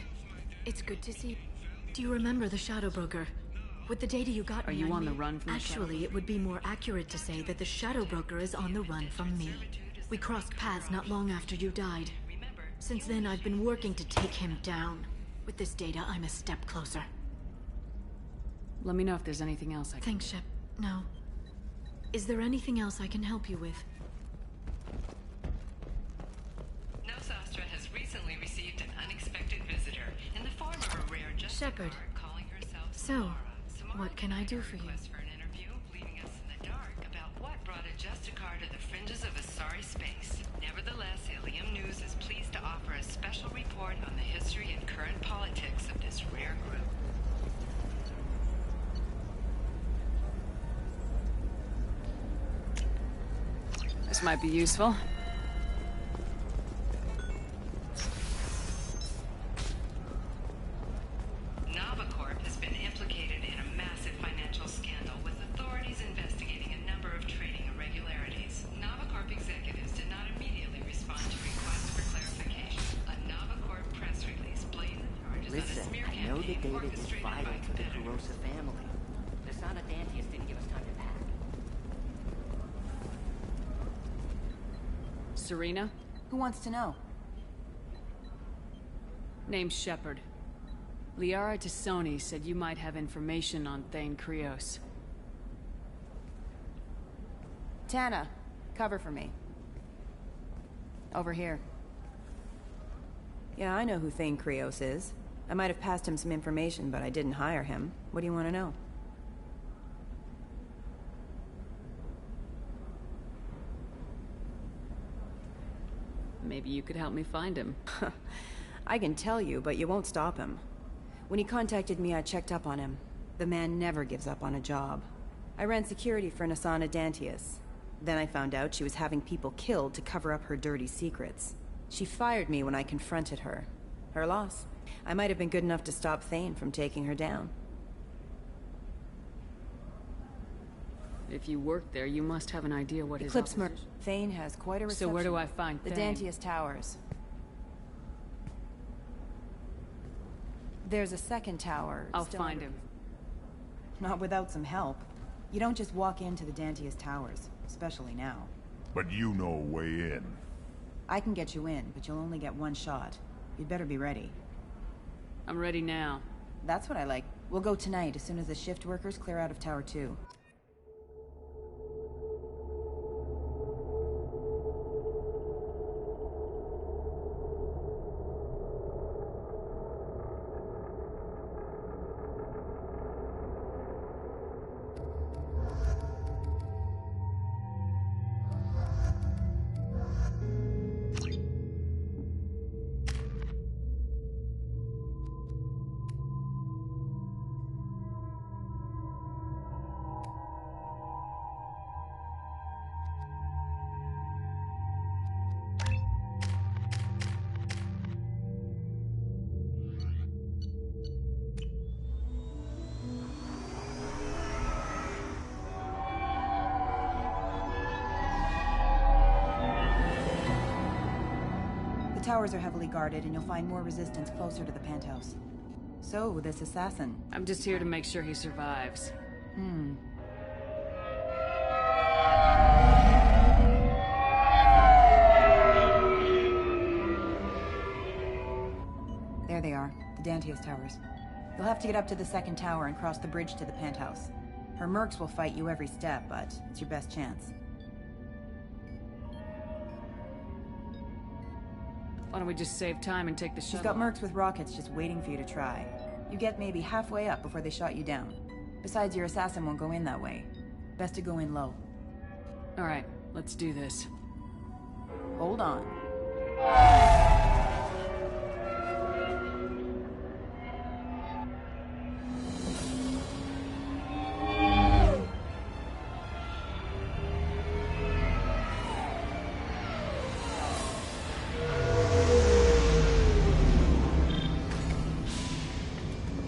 it's good to see. Do you remember the Shadow Broker? With the data you got Are you on the run from the Shadow? Actually, it would be more accurate to say that the Shadow Broker is on the run from me. We crossed paths not long after you died. Since then, I've been working to take him down. With this data, I'm a step closer. Let me know if there's anything else I can... Thanks, Shep. No. Is there anything else I can help you with? Nosastra has recently received an unexpected visitor in the form of a rare Shepard. calling herself So, what can I do for you? for an interview, leaving us in the dark about what brought a Justicar to the fringes of Asari space. Nevertheless, Ilium News is pleased to offer a special report on the history and current politics of this rare group. This might be useful. Navacorp has been implicated in a massive financial scandal, with authorities investigating a number of trading irregularities. Navacorp executives did not immediately respond to requests for clarification. A Navacorp press release blamed the charges on a Listen, smear I know the campaign data is orchestrated vital by to the competitors. Kurosa family. The Sana Dantius didn't give us time to pack. Serena? Who wants to know? Name's Shepard. Liara Tassoni said you might have information on Thane Krios. Tana, cover for me. Over here. Yeah, I know who Thane Krios is. I might have passed him some information, but I didn't hire him. What do you want to know? Maybe you could help me find him. I can tell you, but you won't stop him. When he contacted me, I checked up on him. The man never gives up on a job. I ran security for Nasana Dantius. Then I found out she was having people killed to cover up her dirty secrets. She fired me when I confronted her. Her loss. I might have been good enough to stop Thane from taking her down. If you work there, you must have an idea what his Eclipse opposition... Thane has quite a reception. So where do I find the Thane? Dantius Towers. There's a second tower. I'll still find under- him. Not without some help. You don't just walk into the Dantius Towers, especially now. But you know a way in. I can get you in, but you'll only get one shot. You'd better be ready. I'm ready now. That's what I like. We'll go tonight, as soon as the shift workers clear out of Tower 2. The towers are heavily guarded, and you'll find more resistance closer to the penthouse. So, this assassin. I'm just here to make sure he survives. There they are, the Dantius Towers. You'll have to get up to the second tower and cross the bridge to the penthouse. Her mercs will fight you every step, but it's your best chance. Why don't we just save time and take the shuttle? She's got mercs with rockets just waiting for you to try. You get maybe halfway up before they shot you down. Besides, your assassin won't go in that way. Best to go in low. Alright, let's do this. Hold on.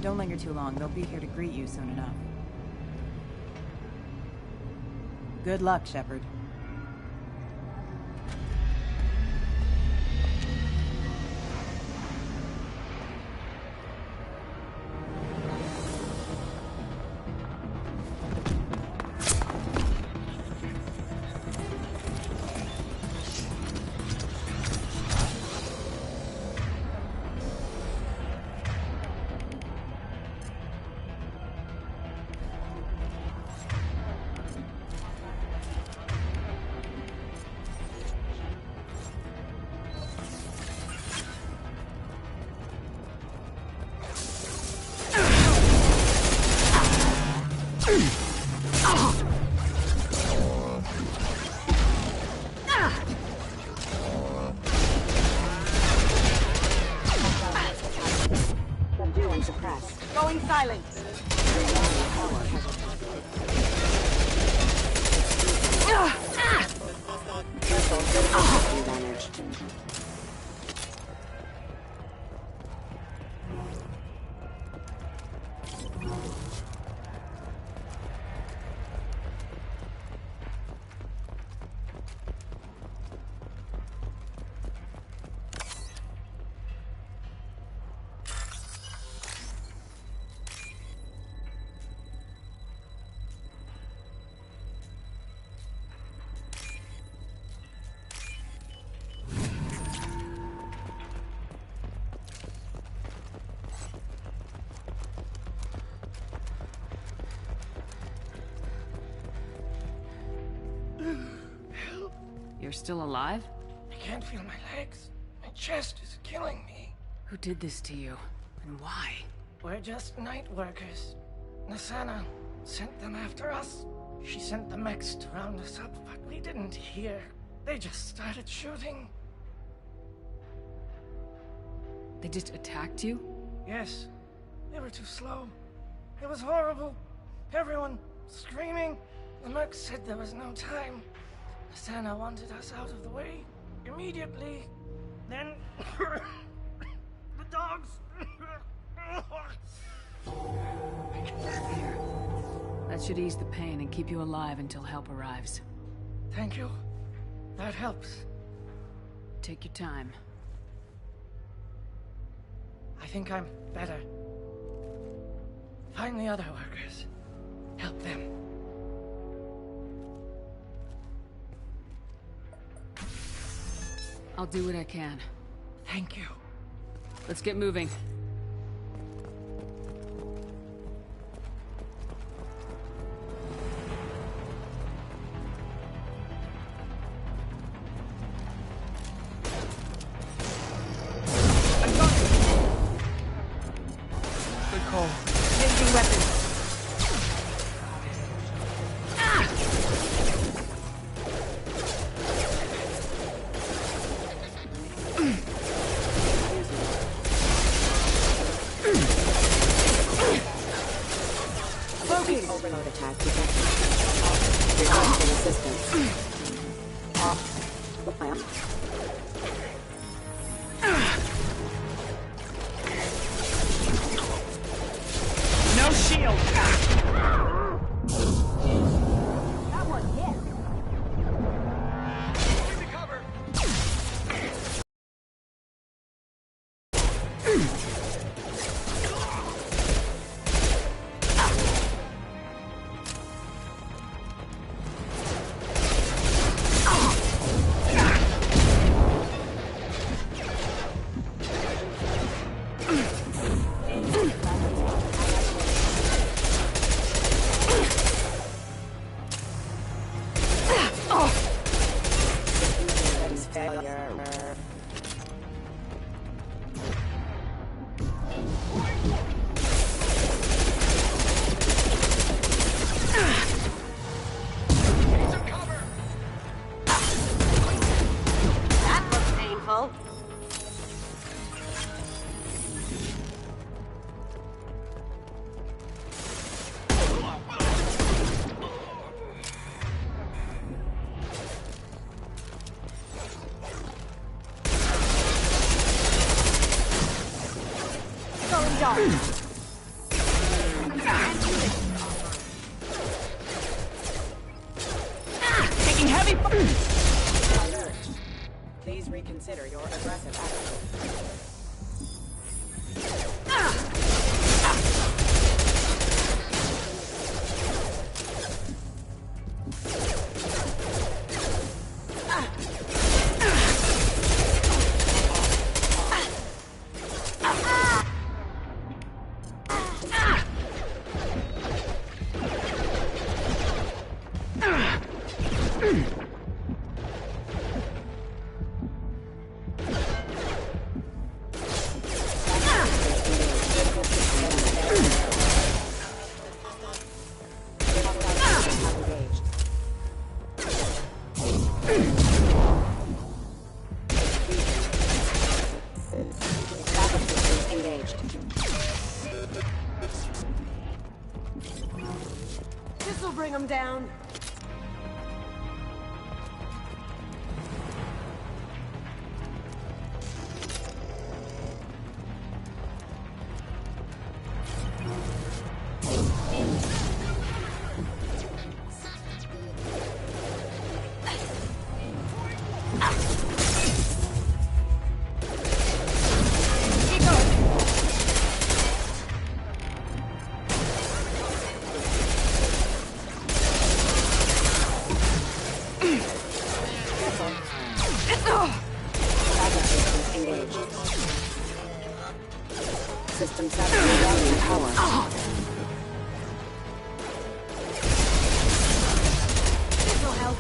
Don't linger too long. They'll be here to greet you soon enough. Good luck, Shepard. Going silent. You're still alive? I can't feel my legs. My chest is killing me. Who did this to you? And why? We're just night workers. Nassana sent them after us. She sent the mechs to round us up, but we didn't hear. They just started shooting. They just attacked you? Yes. They were too slow. It was horrible. Everyone screaming. The mercs said there was no time. Nassana wanted us out of the way immediately. Then the dogs. Here. That should ease the pain and keep you alive until help arrives. Thank you. That helps. Take your time. I think I'm better. Find the other workers. Help them. I'll do what I can. Thank you. Let's get moving. Good call. Changing weapons. Overload attack detected. Requesting assistance. No shield. That one hit. dark. Taking heavy fire. Please reconsider your aggressive attitude. This'll bring them down. System saturated power. This will help.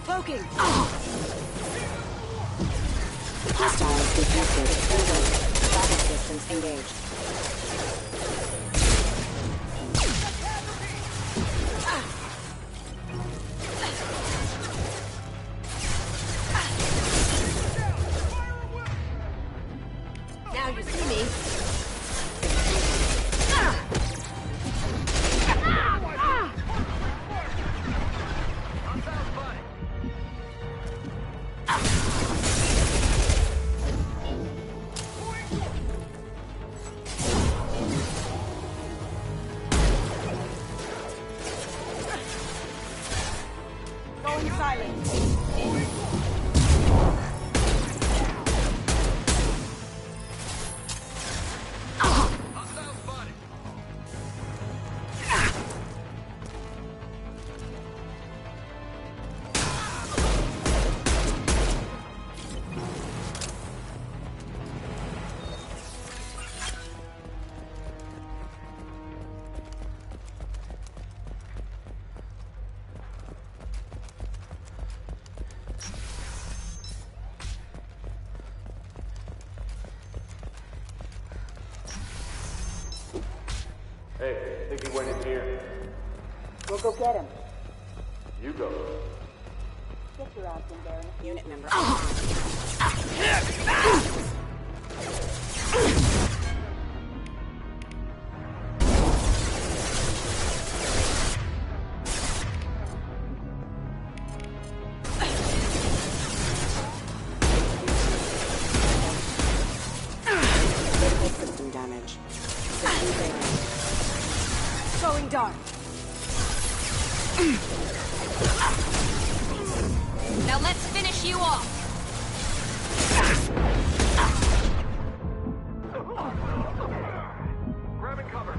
Cloaking. Hostiles detected. Battle systems engaged. Now you see me. Going silent. Hey, think he went in here? We'll go get him. You go. Get your ass in there, unit member. System damage. System failing. Going dark. Now let's finish you off. Grabbing cover.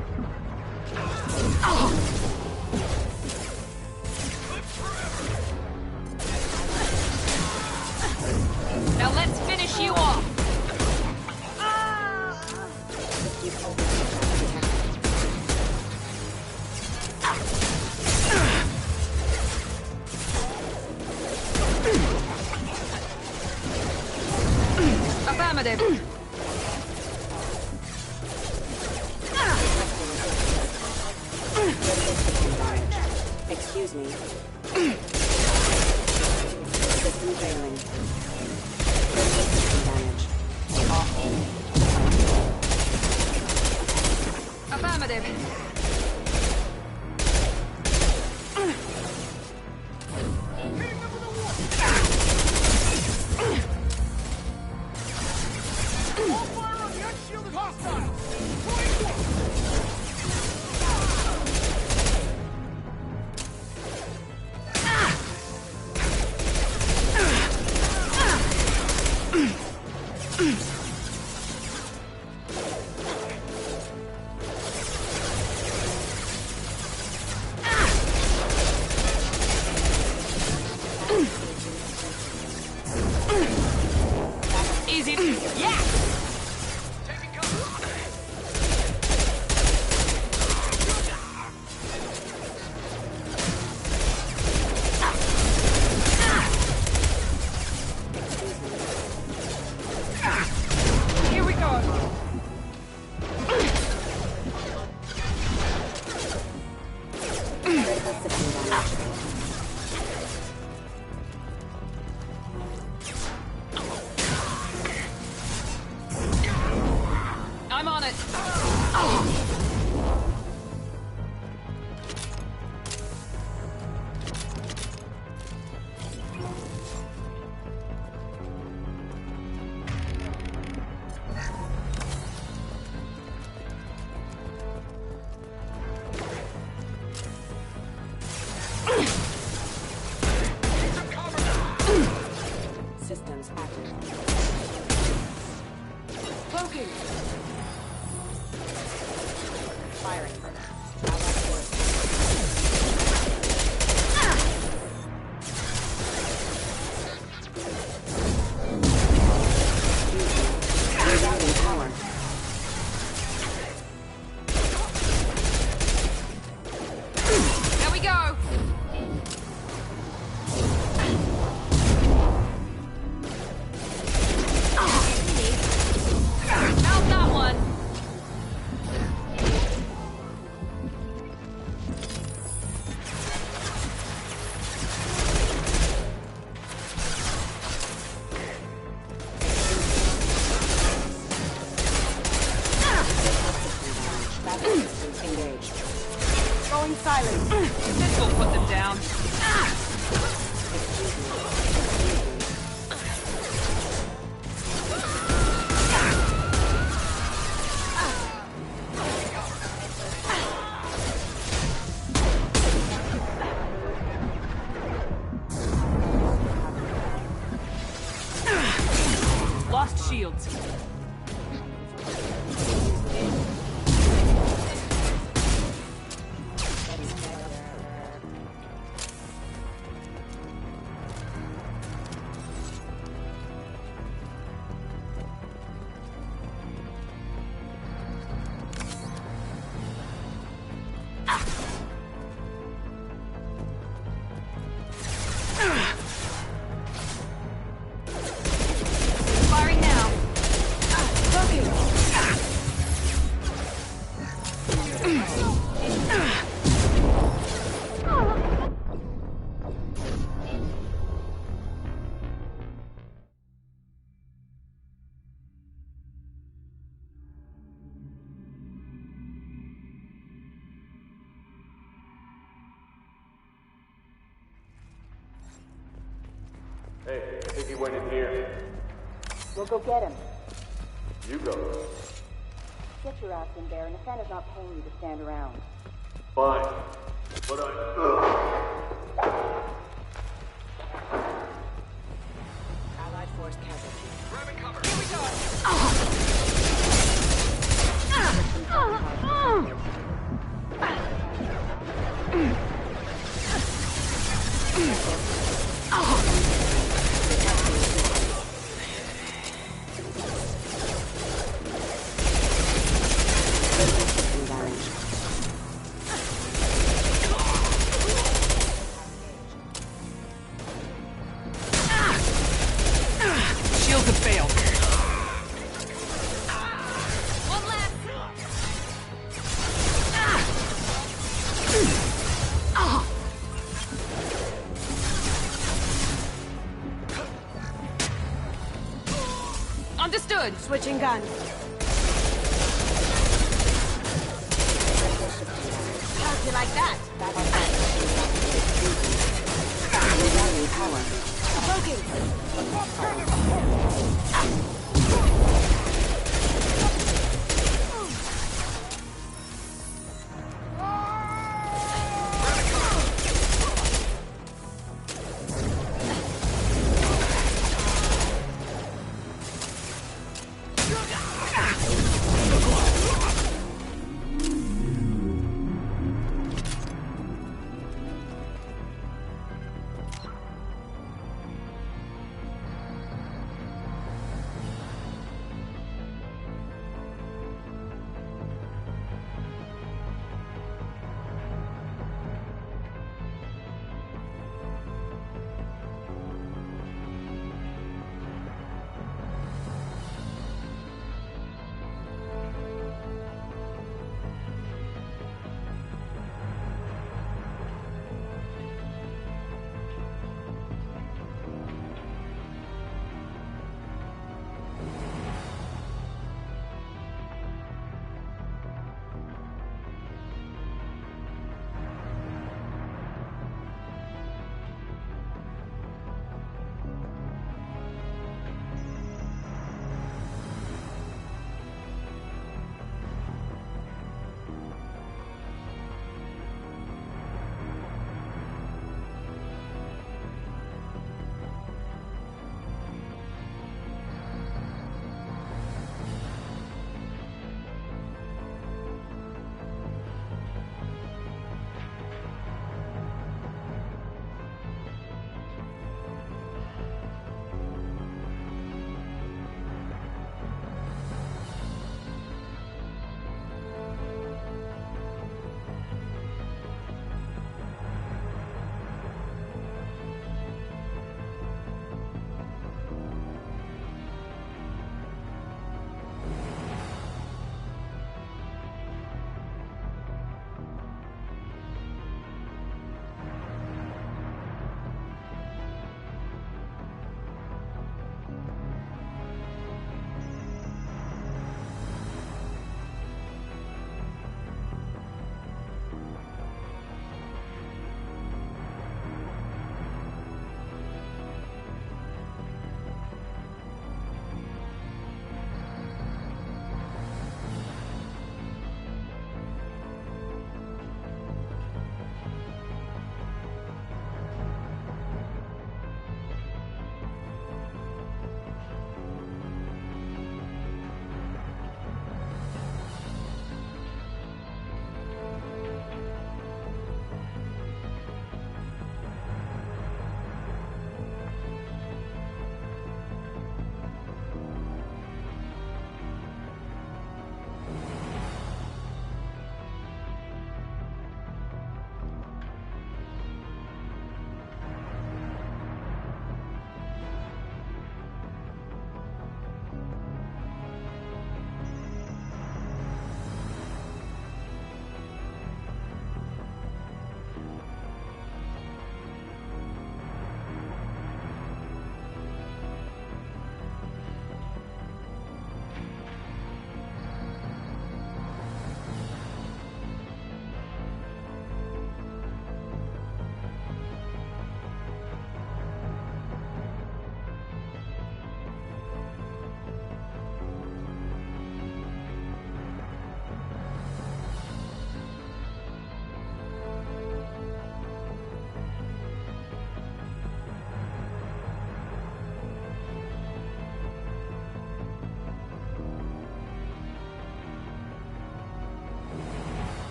Now let's finish you off. Affirmative. Excuse me. System failing. System damage. Affirmative. All fire on the unshielded hostiles! Easy. Yeah! Here we go. I'm on it. Systems active. Cloaking! Firing for now. There we go. Found that one. Engaged. Going silent. This will put them down. Lost shields. Firing now. Hey, I think he went in here. We'll go get him. You go. Get your ass in there, and Nathana's not paying you to stand around. Fine. But Allied force casualty. Grabbing cover. Here we go. Shields have failed. One left. Understood. Switching guns. like that! Power. Provoking!